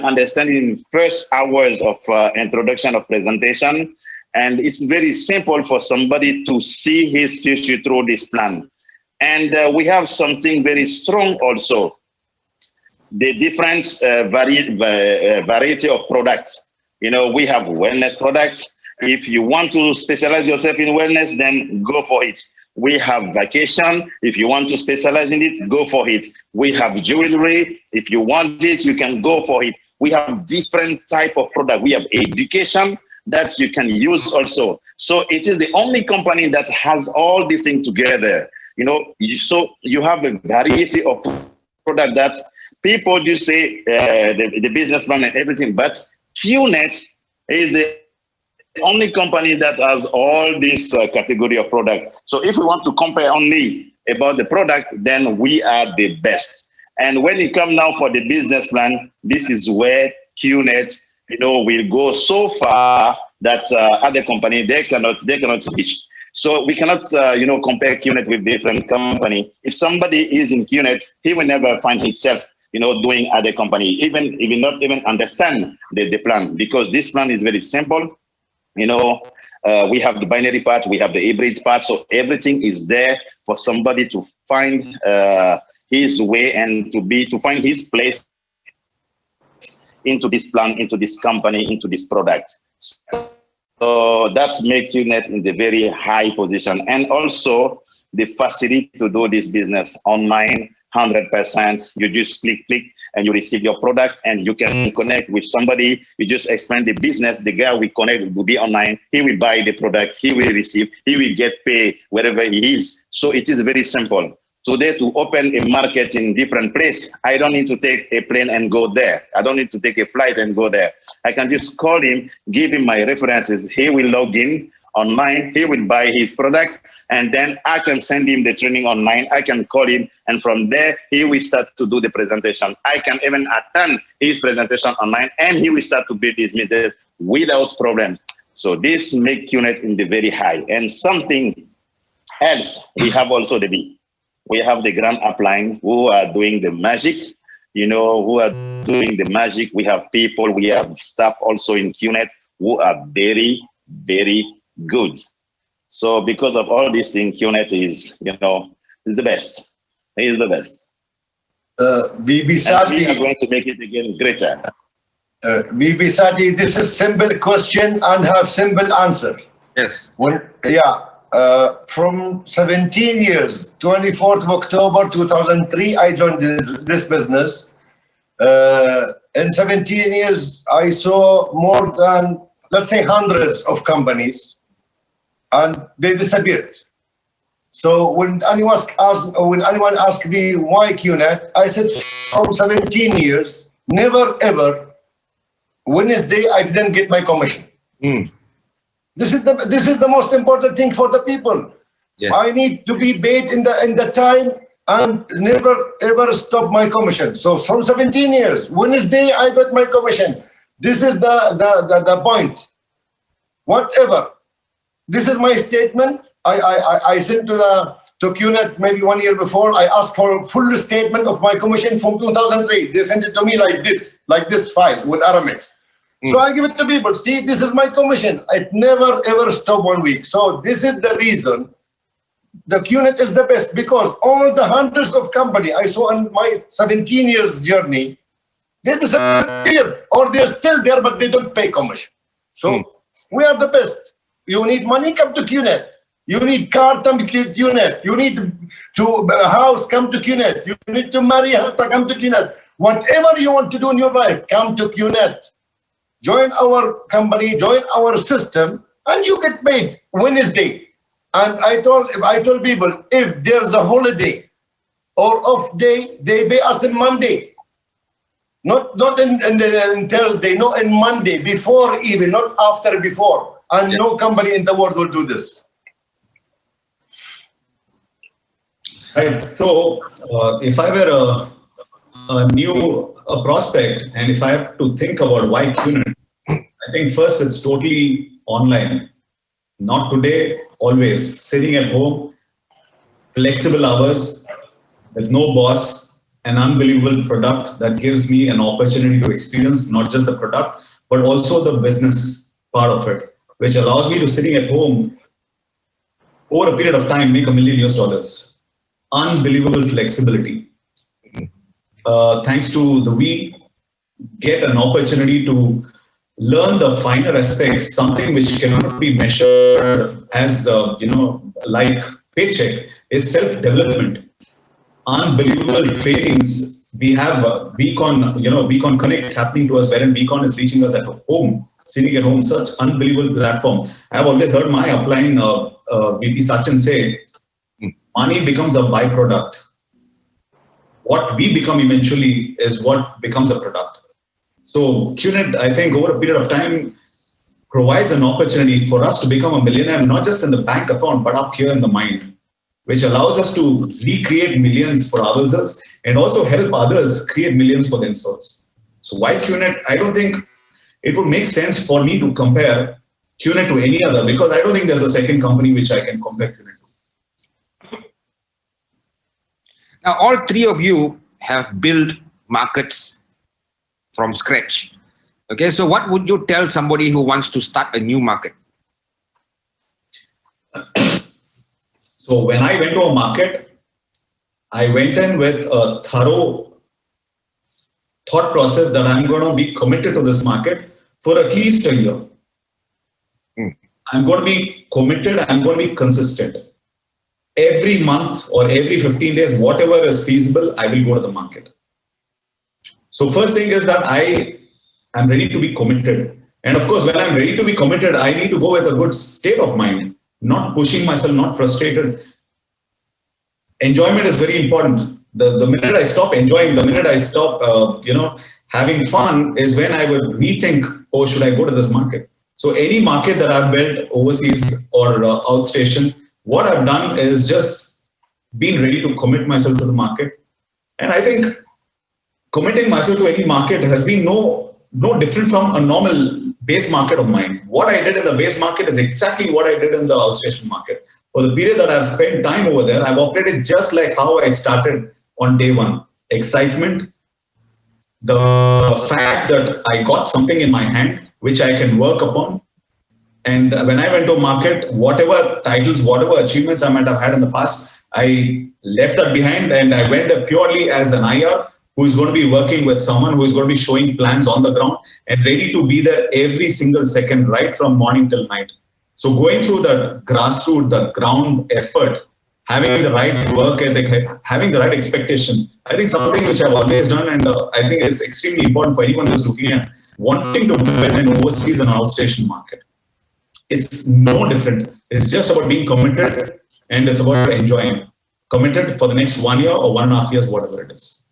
understand in first hours of introduction of presentation, and it's very simple for somebody to see his future through this plan. And we have something very strong also, the different variety of products. We have wellness products. If you want to specialize yourself in wellness, then go for it. We have vacation. If you want to specialize in it, go for it. We have jewelry. If you want it, you can go for it. We have different type of product. We have education that you can use also. So it is the only company that has all these things together. So you have a variety of product that people do say the businessman and everything, but QNet is the only company that has all this category of product. So if we want to compare only about the product, then we are the best. And when it comes now for the business plan, this is where QNet, will go so far that other company they cannot reach. So we cannot, compare QNet with different company. If somebody is in QNet, he will never find himself, doing other company, even if he not even understand the plan, because this plan is very simple. We have the binary part, we have the hybrid part, so everything is there for somebody to find his way and to find his place into this plan, into this company, into this product. So that's making it in the very high position, and also the facility to do this business online, 100%. You just click, and you receive your product, and you can connect with somebody. You just expand the business. The guy will connect, will be online. He will buy the product. He will receive. He will get paid wherever he is. So it is very simple. today to open a market in different place, I don't need to take a plane and go there. I don't need to take a flight and go there. I can just call him, give him my references. He will log in online. He will buy his product, and then I can send him the training online. I can call him, and from there, he will start to do the presentation. I can even attend his presentation online, and he will start to build his business without problem. So this make unit in the very high. And something else, we have also the B. We have the grand upline who are doing the magic, who are doing the magic. We have people, we have staff also in QNet who are very, very good. So because of all these things, QNet is, is the best. He is the best. Bibi And we are Sati, going to make it again greater. Bibi Sati, this is simple question and have simple answer. Yes. From 17 years, 24th of October 2003, I joined this business. In 17 years, I saw more than, let's say, hundreds of companies, and they disappeared. So when anyone asked me why QNet, I said from 17 years, never ever, Wednesday I didn't get my commission. This is the most important thing for the people. Yes. I need to be paid in the time and never ever stop my commission. So from 17 years, Wednesday I got my commission. This is the point. Whatever. This is my statement. I sent to QNet maybe 1 year before. I asked for a full statement of my commission from 2003. They sent it to me like this file with Aramex. So I give it to people. See, this is my commission. It never ever stop 1 week. So this is the reason the QNet is the best, because all the hundreds of company I saw in my 17 years journey, they disappeared or they're still there, but they don't pay commission. So we are the best. You need money, come to QNet. You need car, come to QNet. You need to house, come to QNet. You need to marry, come to QNet. Whatever you want to do in your life, come to QNet. Join our company, join our system, and you get paid Wednesday. And I told people, if there's a holiday or off day, they pay us on Monday. Not in Thursday, no, in Monday, before even, not after, before. And no company in the world will do this. Right. So if I were a prospect, and if I have to think about why QNet, I think first it's totally online. Not today, always. Sitting at home, flexible hours, with no boss, an unbelievable product that gives me an opportunity to experience not just the product, but also the business part of it, which allows me to, sitting at home, over a period of time, make $1 million. Unbelievable flexibility. Thanks to the we get an opportunity to learn the finer aspects, something which cannot be measured as like paycheck, is self-development. Unbelievable trainings. We have Beacon, Beacon Connect happening to us, wherein Beacon is reaching us at home, sitting at home. Such unbelievable platform. I've always heard my upline VP Sachin say, money becomes a byproduct. What we become eventually is what becomes a product. So QNet, I think, over a period of time, provides an opportunity for us to become a millionaire, not just in the bank account, but up here in the mind, which allows us to recreate millions for ourselves and also help others create millions for themselves. So why QNet? I don't think it would make sense for me to compare QNet to any other, because I don't think there's a second company which I can compare QNet to. Now, all three of you have built markets from scratch. Okay, so what would you tell somebody who wants to start a new market? So when I went to a market, I went in with a thorough thought process that I'm going to be committed to this market for at least a year. I'm going to be committed, I'm going to be consistent. Every month or every 15 days, whatever is feasible, I will go to the market. So first thing is that I am ready to be committed. And of course, when I'm ready to be committed, I need to go with a good state of mind, not pushing myself, not frustrated. enjoyment is very important. The minute I stop enjoying, the minute I stop, having fun is when I would rethink, oh, should I go to this market? So any market that I've built overseas or outstation, what I've done is just been ready to commit myself to the market. And I think committing myself to any market has been no different from a normal base market of mine. What I did in the base market is exactly what I did in the outstation market. For the period that I've spent time over there, I've operated just like how I started on day one. Excitement, the fact that I got something in my hand which I can work upon. And when I went to market, whatever titles, whatever achievements I might have had in the past, I left that behind and I went there purely as an IR who is going to be working with someone who is going to be showing plans on the ground and ready to be there every single second, right from morning till night. So going through that grassroots, the ground effort, having the right work ethic, having the right expectation, I think something which I've always done, and I think it's extremely important for anyone who's looking at wanting to win an overseas and outstation market. It's no different. It's just about being committed and it's about enjoying. Committed for the next 1 year or 1.5 years, whatever it is.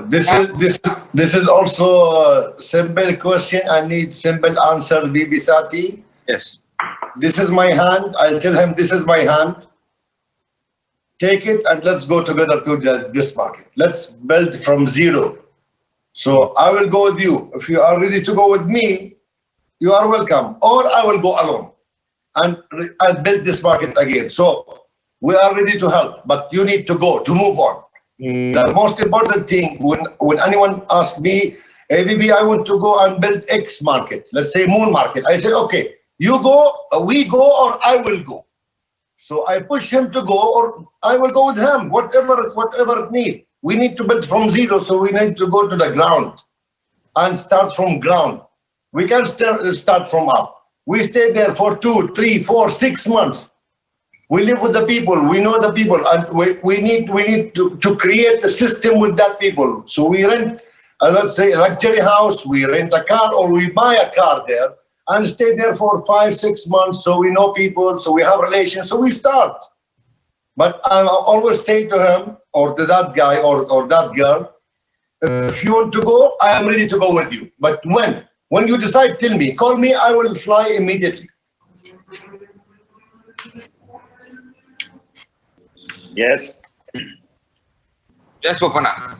This is also a simple question. I need simple answer, Bibi Sati. Yes. This is my hand. I'll tell him this is my hand. Take it and let's go together to this market. Let's build from zero. So I will go with you. If you are ready to go with me, you are welcome. Or I will go alone and I'll build this market again. So we are ready to help, but you need to go to move on. The most important thing when anyone asks me, hey, BB, I want to go and build X market, let's say Moon market. I say, okay, you go, we go, or I will go. So I push him to go, or I will go with him, whatever it needs. We need to build from zero, so we need to go to the ground and start from ground. We can't start from up. We stay there for 2, 3, 4, 6 months. We live with the people, we know the people, and we need to create a system with that people. So we rent, let's say, a luxury house, we rent a car, or we buy a car there and stay there for 5, 6 months. So we know people, so we have relations, so we start. But I always say to him, or to that guy, or that girl, if you want to go, I am ready to go with you. But when you decide, tell me, call me, I will fly immediately. Yes. Yes, Fofana.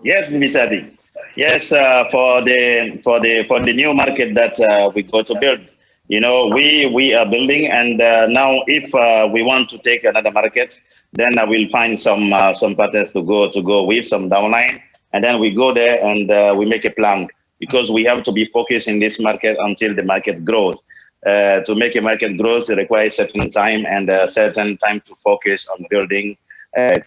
Yes, Misadi. Yes, for the new market that we go to build, we are building, and now if we want to take another market, then we'll find some partners to go with some downline, and then we go there and we make a plan, because we have to be focused in this market until the market grows. To make a market grows, it requires certain time and a certain time to focus on building,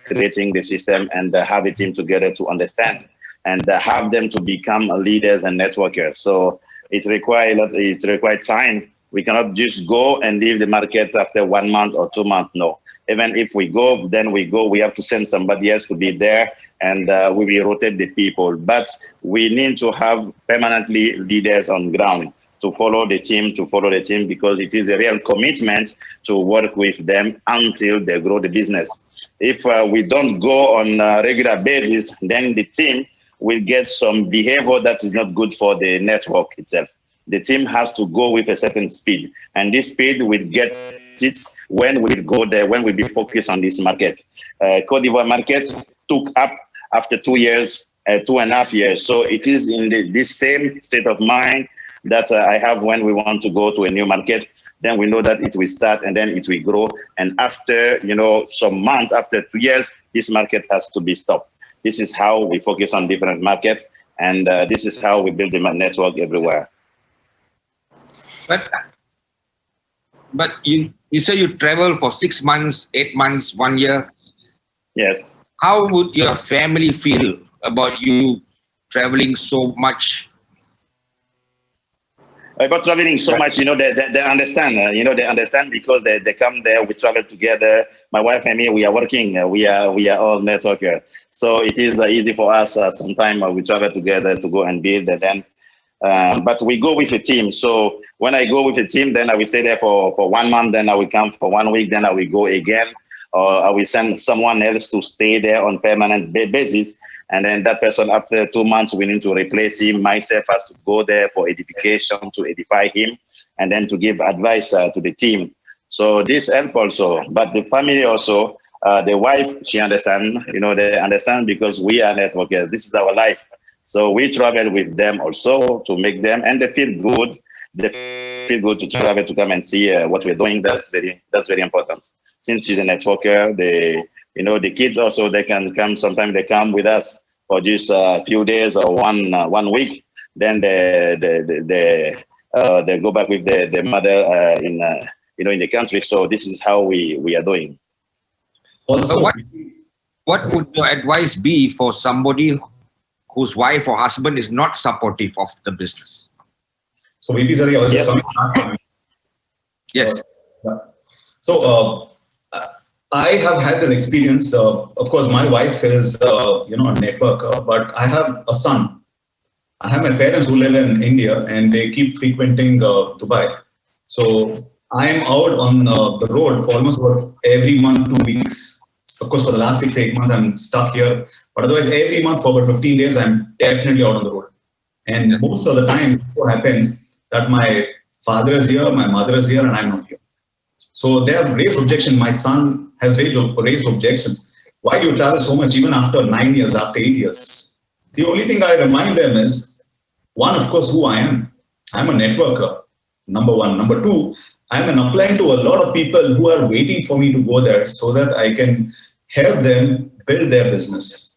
creating the system, and have a team together to understand and have them to become leaders and networkers. So it requires time. We cannot just go and leave the market after 1 month or 2 months. No. Even if we go, then we go. We have to send somebody else to be there, and we will rotate the people. But we need to have permanently leaders on ground to follow the team, because it is a real commitment to work with them until they grow the business. If we don't go on a regular basis, then the team will get some behavior that is not good for the network itself. The team has to go with a certain speed, and this speed will get it when we go there, when we be focused on this market. Cote d'Ivoire market took up after 2 years, 2.5 years. So it is in this same state of mind that I have when we want to go to a new market. Then we know that it will start and then it will grow. And after, some months, after 2 years, this market has to be stopped. This is how we focus on different markets, and this is how we build the network everywhere. But you say you travel for 6 months, 8 months, 1 year. Yes. How would your family feel about you traveling so much? About traveling so much, they understand. They understand because they come there. We travel together. My wife and me, we are working. We are all networkers. So it is easy for us. Sometimes we travel together to go and build, and then But we go with a team. So when I go with a team, then I will stay there for 1 month, then I will come for 1 week, then I will go again, or I will send someone else to stay there on permanent basis. And then that person, after 2 months, we need to replace him. Myself has to go there for edification, to edify him, and then to give advice to the team. So this help also, but the family also, the wife, she understand, they understand because we are networkers. This is our life. So we travel with them also to make them, and they feel good. They feel good to travel to come and see what we're doing. That's very important. Since she's a networker, the kids also, they can come. Sometimes they come with us for just a few days or 1 week. Then they go back with the mother in the country. So this is how we are doing. Also, what would your advice be for somebody whose wife or husband is not supportive of the business? So maybe Zari, I was just coming back. Yes. So I have had this experience. Of course, my wife is a networker, but I have a son. I have my parents who live in India, and they keep frequenting Dubai. So I am out on the road for almost about every month, 2 weeks. Of course, for the last 6-8 months, I'm stuck here. But otherwise, every month for about 15 days, I'm definitely out on the road. And most of the time, it so happens that my father is here, my mother is here, and I'm not here. So they have raised objection. My son has raised objections. Why do you travel so much even after 9 years, after 8 years? The only thing I remind them is, one, of course, who I am. I'm a networker, number one. Number two, I'm an upline to a lot of people who are waiting for me to go there so that I can help them build their business.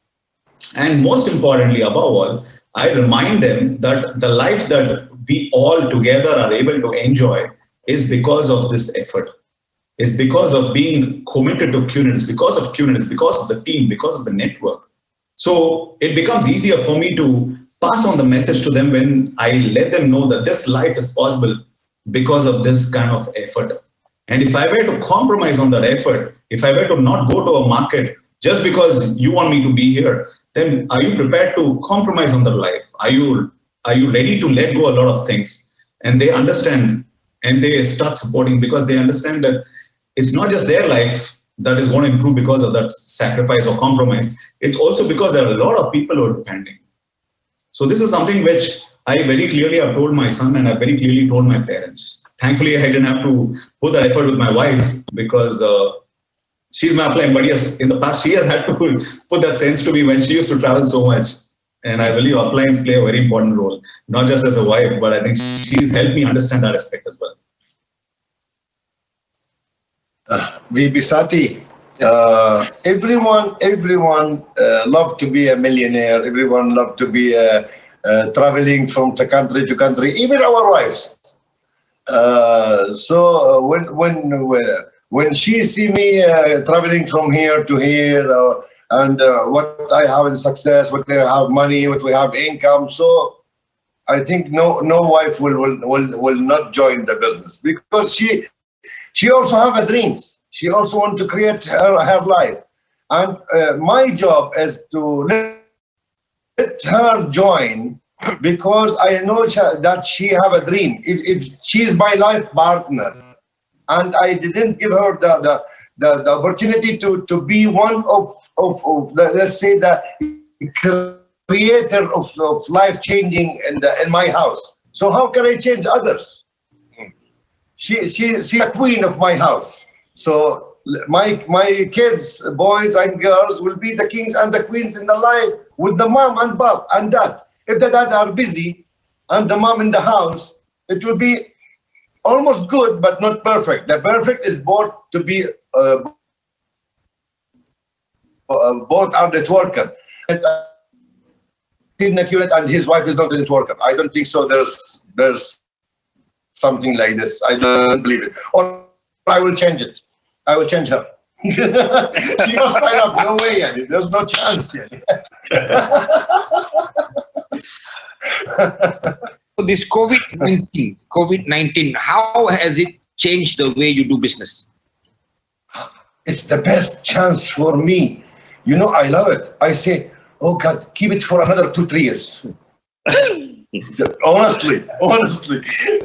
And most importantly, above all, I remind them that the life that we all together are able to enjoy is because of this effort. It's because of being committed to QNet. It's because of QNet. It's because of the team, because of the network. So it becomes easier for me to pass on the message to them when I let them know that this life is possible because of this kind of effort. And if I were to compromise on that effort, if I were to not go to a market just because you want me to be here, then are you prepared to compromise on that life? Are you ready to let go a lot of things? And they understand and they start supporting because they understand that it's not just their life that is going to improve because of that sacrifice or compromise. It's also because there are a lot of people who are depending. So this is something which I very clearly have told my son and I very clearly told my parents. Thankfully, I didn't have to put that effort with my wife because she's my upline. But yes, in the past, she has had to put that sense to me when she used to travel so much. And I believe uplines play a very important role, not just as a wife, but I think she's helped me understand that aspect as well. Vibisati, everyone love to be a millionaire. Everyone love to be traveling from the country to country, even our wives. So when she see me traveling from here to here, and what I have in success, what I have money, what we have income, so I think no wife will not join the business because she also have a dreams. She also want to create her life, and my job is to let her join because I know that she have a dream. If she is my life partner, and I didn't give her the opportunity to be one of let's say the creator of life changing in my house. So how can I change others? She's a queen of my house. So my kids, boys and girls, will be the kings and the queens in the life with the mom and pop and dad. If the dad are busy and the mom in the house, it will be almost good but not perfect. The perfect is both to be both are networker. And his wife is not a networker. I don't think so. There's something like this. I don't believe it. Or I will change it. I will change her. She must sign up. No way, yani. There's no chance. This COVID-19, how has it changed the way you do business? It's the best chance for me. I love it. I say, oh God, keep it for another 2-3 years. Honestly,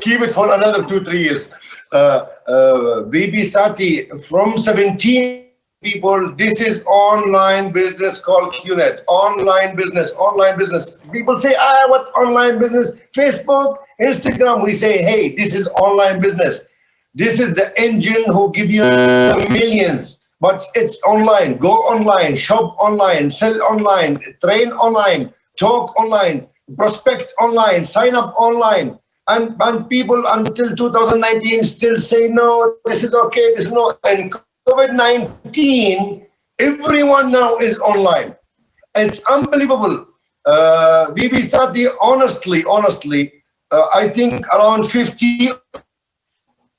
keep it for another 2-3 years. VB Sati, from 17 people, this is online business called QNet. Online business, online business. People say, what online business? Facebook, Instagram. We say, hey, this is online business. This is the engine who give you millions, but it's online. Go online, shop online, sell online, train online, talk online, prospect online, sign up online. And people until 2019 still say, no, this is okay, this is no. And COVID-19, everyone now is online. It's unbelievable. Bibi Sadi, honestly, I think around 50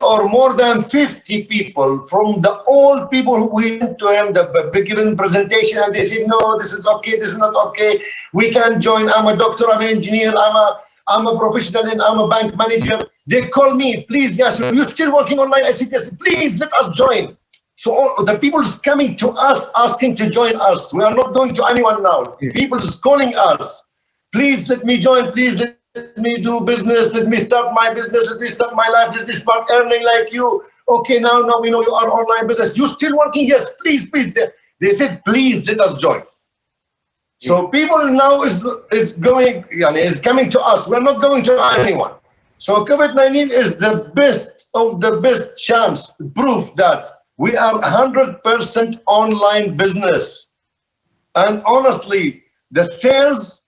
or more than 50 people from the old people who went to him, the beginning presentation, and they said, no, this is okay, this is not okay. We can't join. I'm a doctor, I'm an engineer, I'm a professional, and I'm a bank manager. They call me, please, Yasir, you're still working online? I said, yes, please let us join. So all, the people is coming to us asking to join us. We are not going to anyone now. People is calling us. Please let me join. Please let me do business. Let me start my business. Let me start my life. Let me start earning like you. Okay, now we know you are online business. You still working? Yes, please. They said, please let us join. So people now is coming to us. We're not going to anyone. So COVID-19 is the best of the best chance, proof that we are 100% online business. And honestly, the sales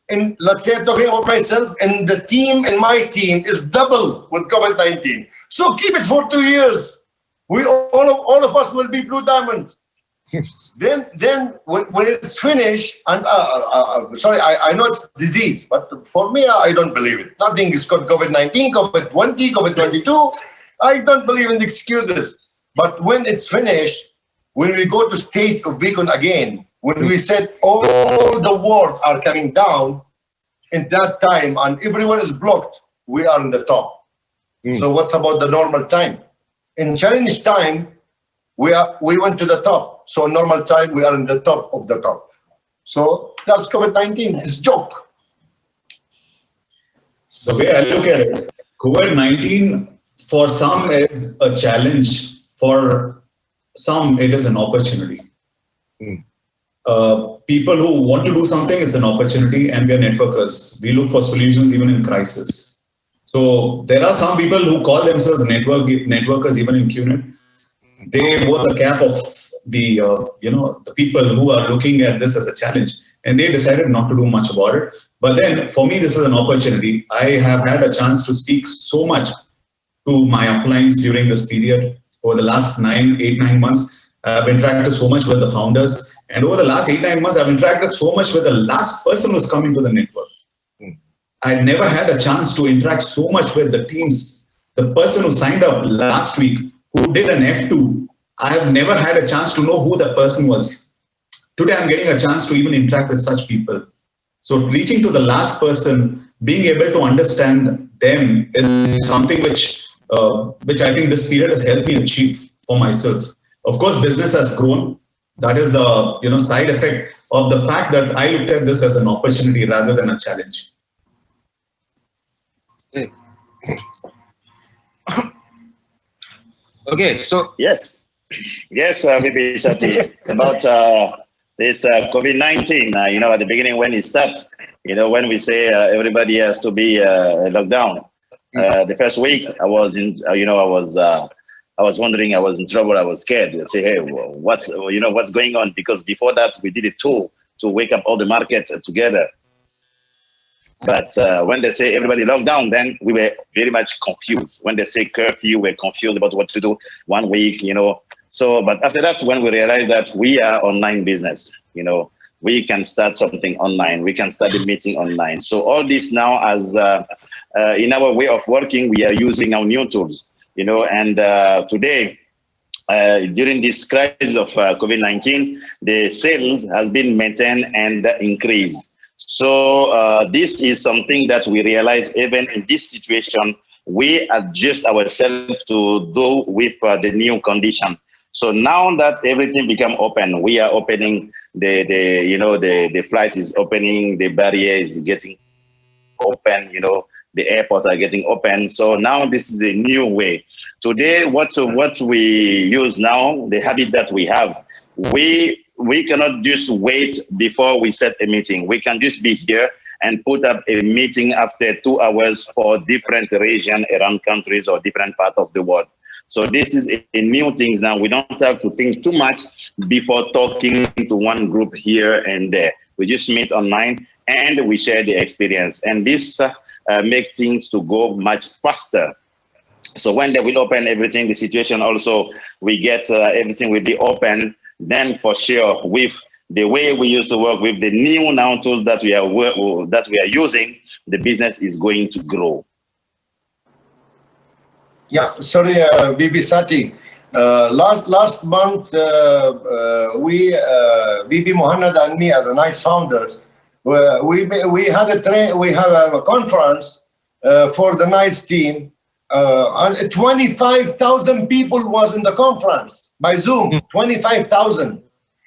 in, let's say, talking about myself, and the team, in my team, is double with COVID-19. So keep it for 2 years. We all of us will be blue diamond. Then when it's finished, and sorry, I know it's disease, but for me, I don't believe it. Nothing is called COVID-19, COVID-20, COVID-22. I don't believe in the excuses. But when it's finished, when we go to state of beacon again, when we said all the world are coming down in that time and everyone is blocked, we are in the top. So what's about the normal time? In challenge time, we went to the top. So normal time, we are in the top of the top. So that's COVID-19. It's joke. The way I look at it, COVID-19 for some is a challenge. For some, it is an opportunity. People who want to do something, it's an opportunity, and we are networkers. We look for solutions even in crisis. So there are some people who call themselves networkers even in QNet. They wore the cap of the the people who are looking at this as a challenge, and they decided not to do much about it. But then for me, this is an opportunity. I have had a chance to speak so much to my uplines during this period. Over the last 8-9 months, I've interacted so much with the founders. And over the last 8-9 months, I've interacted so much with the last person who's coming to the network. I never had a chance to interact so much with the teams. The person who signed up last week, who did an F2, I have never had a chance to know who that person was. Today, I'm getting a chance to even interact with such people. So reaching to the last person, being able to understand them is something which I think this period has helped me achieve for myself. Of course, business has grown. That is the side effect of the fact that I looked at this as an opportunity rather than a challenge. Okay, so yes, maybe Sati, about this COVID-19. At the beginning when it starts, when we say everybody has to be locked down. The first week I was in, I was wondering, I was in trouble, I was scared. I say, hey, what's going on? Because before that we did a tool to wake up all the markets together. But when they say everybody locked down, then we were very much confused. When they say curfew, we're confused about what to do 1 week, So, but after that, when we realized that we are online business, we can start something online, we can start a meeting online. So all this now, as in our way of working, we are using our new tools, and today, during this crisis of COVID-19, the sales has been maintained and increased. So this is something that we realize even in this situation, we adjust ourselves to do with the new condition. So now that everything become open, we are opening the flight is opening, the barrier is getting open, the airports are getting open. So now this is a new way. Today, what we use now, the habit that we have, we cannot just wait before we set a meeting. We can just be here and put up a meeting after 2 hours for different regions around countries or different parts of the world. So this is a new thing now. We don't have to think too much before talking to one group here and there. We just meet online and we share the experience. And this makes things to go much faster. So when they will open everything, the situation also, we get everything will be open. Then for sure, with the way we used to work with the new now tools that we are using, the business is going to grow. Yeah, sorry, Bibi Sati. Last month, Bibi Mohanad and me as a NICE founders, we had a conference for the NICE team, and 25,000 people was in the conference by Zoom. 25,000.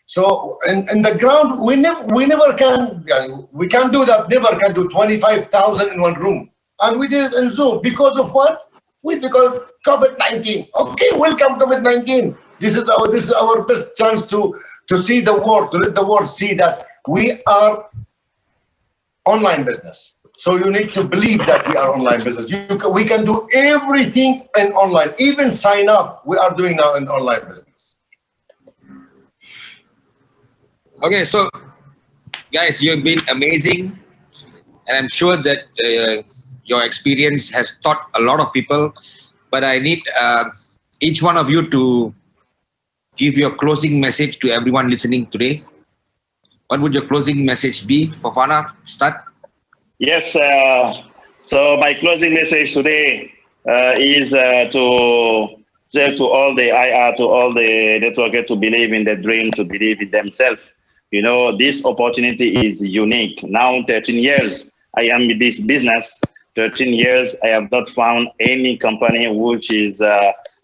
So in the ground, we never can do that. Never can do 25,000 in one room, and we did it in Zoom because of what? Because COVID-19. Okay, welcome COVID-19. This is our best chance to see the world, to let the world see that we are online business. So you need to believe that we are online business. We can do everything in online, even sign up. We are doing now in online business. Okay, so guys, you've been amazing, and I'm sure that your experience has taught a lot of people, but I need each one of you to give your closing message to everyone listening today. What would your closing message be? Fofana, start. Yes, so my closing message today is to all the IR, to all the networkers to believe in their dream, to believe in themselves. This opportunity is unique. Now, 13 years I am in this business. 13 years, I have not found any company which is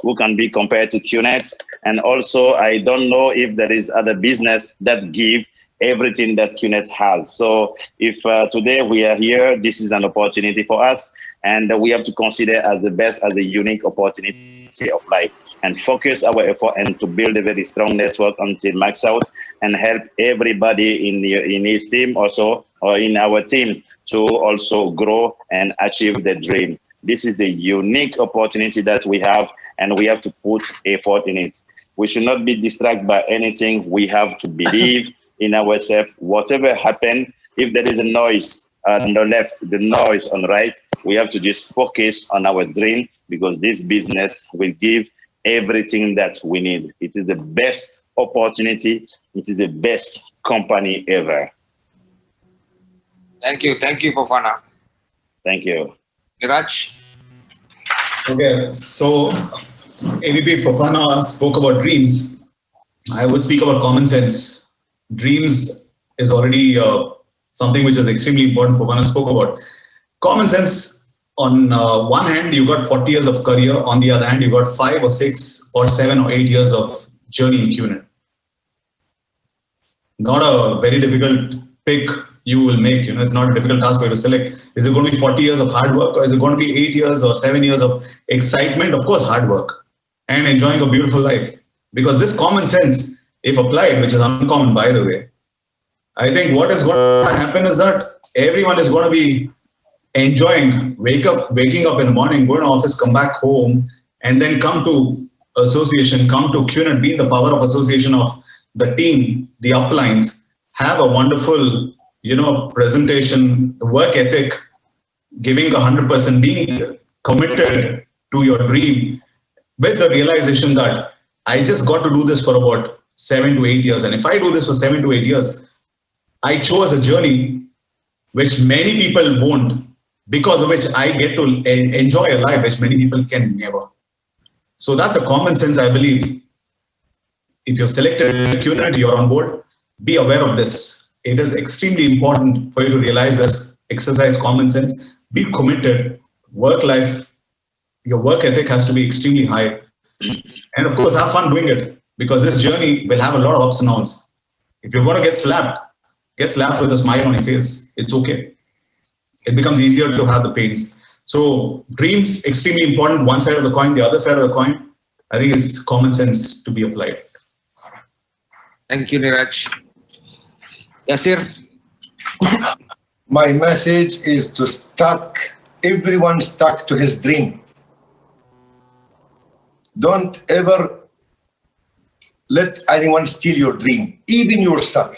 who can be compared to QNet. And also, I don't know if there is other business that give everything that QNet has. So if today we are here, this is an opportunity for us, and we have to consider as the best, as a unique opportunity of life, and focus our effort and to build a very strong network until max out, and help everybody in his team also, or in our team, to also grow and achieve the dream. This is a unique opportunity that we have, and we have to put effort in it. We should not be distracted by anything. We have to believe in ourselves. Whatever happens, if there is a noise on the left, the noise on the right, we have to just focus on our dream, because this business will give everything that we need. It is the best opportunity. It is the best company ever. Thank you, Fofana. Thank you. Neeraj. Okay, so AVP Fofana spoke about dreams. I would speak about common sense. Dreams is already something which is extremely important. Fofana spoke about common sense. On one hand, you got 40 years of career. On the other hand, you got 5 or 6 or 7 or 8 years of journey in QNet. Not a very difficult pick you will make. It's not a difficult task for you to select. Is it going to be 40 years of hard work, or is it going to be 8 years or 7 years of excitement? Of course, hard work and enjoying a beautiful life. Because this common sense, if applied, which is uncommon by the way, I think what is going to happen is that everyone is going to be enjoying waking up in the morning, going to office, come back home, and then come to association, come to QNet, be in the power of association of the team, the uplines, have a wonderful, presentation, work ethic, giving 100%, being committed to your dream, with the realization that I just got to do this for about 7 to 8 years. And if I do this for 7 to 8 years, I chose a journey which many people won't, because of which I get to enjoy a life which many people can never. So that's a common sense, I believe. If you're selected QNet, you're on board, be aware of this. It is extremely important for you to realize this, exercise common sense, be committed, work life, your work ethic has to be extremely high. And of course, have fun doing it. because this journey will have a lot of ups and downs. If you're going to get slapped with a smile on your face. It's okay. It becomes easier to have the pains. So dreams extremely important. One side of the coin, the other side of the coin, I think is common sense to be applied. Thank you, Neeraj. Yasir? My message is to everyone stuck to his dream. Don't ever let anyone steal your dream, even yourself.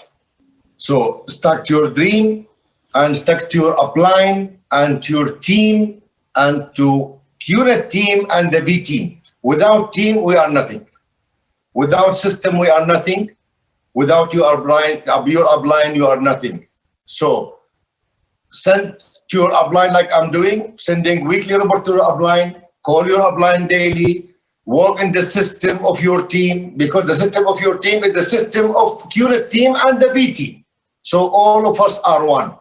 So stuck to your dream and stuck to your upline and to your team and to unit team and the B team. Without team, we are nothing. Without system, we are nothing. Without your upline, you are nothing. So send to your upline like I'm doing, sending weekly report to your upline, call your upline daily, work in the system of your team, because the system of your team is the system of unit team and the B team. So all of us are one.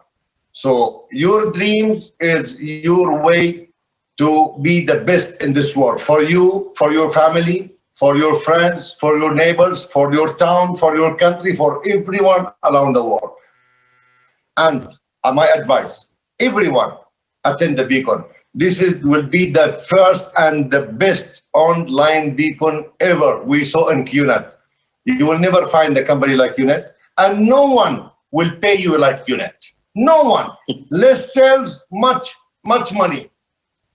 So your dreams is your way to be the best in this world, for you, for your family, for your friends, for your neighbors, for your town, for your country, for everyone around the world. And my advice, everyone attend the beacon. This will be the first and the best online beacon ever we saw in QNet. You will never find a company like QNet, and no one will pay you like QNet. No one. Less sales, much money.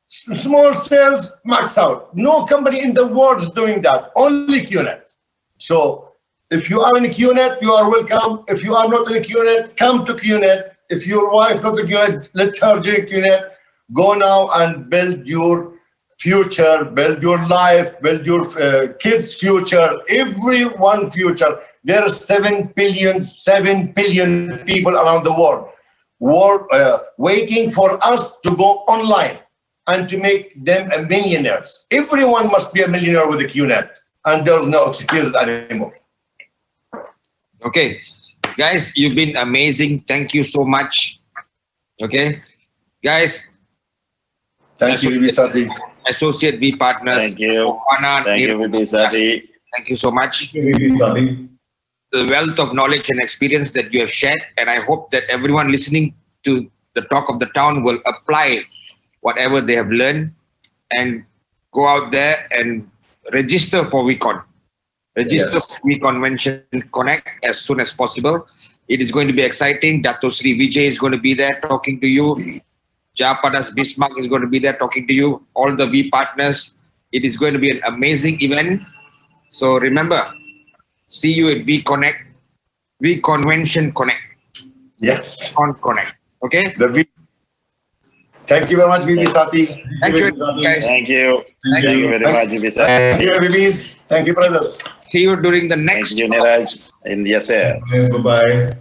Small sales, max out. No company in the world is doing that. Only QNet. So if you are in QNet, you are welcome. If you are not in QNet, come to QNet. If your wife not in QNet, let her join QNet. Go now and build your future, build your life, build your kids' future, everyone's future. There are 7 billion people around the world waiting for us to go online and to make them a millionaires. Everyone must be a millionaire with a QNet, and there's no excuses anymore. Okay, guys, you've been amazing. Thank you so much. Okay, guys. Thank you, Vibisati. Associate V partners. Thank you. Fofana, Thank you, Vibisati. Thank you so much. Thank you, Vibisati. The wealth of knowledge and experience that you have shared, and I hope that everyone listening to the talk of the town will apply whatever they have learned and go out there and register for WeCon. Register for WeConvention Connect as soon as possible. It is going to be exciting. Dato Sri Vijay is going to be there talking to you. Japadas Bismarck is going to be there talking to you. All the V partners. It is going to be an amazing event. So remember, see you at WeConvention Connect. Yes. On Connect. Okay? Thank you very much, Vibisati. Thank you, guys. Thank you. Thank you very much, Vibisati. Thank you, Vibis. Thank you, brothers. See you during the next. Thank you, Neeraj. And Yasir. Yes, bye-bye.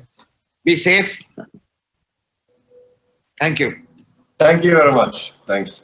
Be safe. Thank you. Thank you very much. Thanks.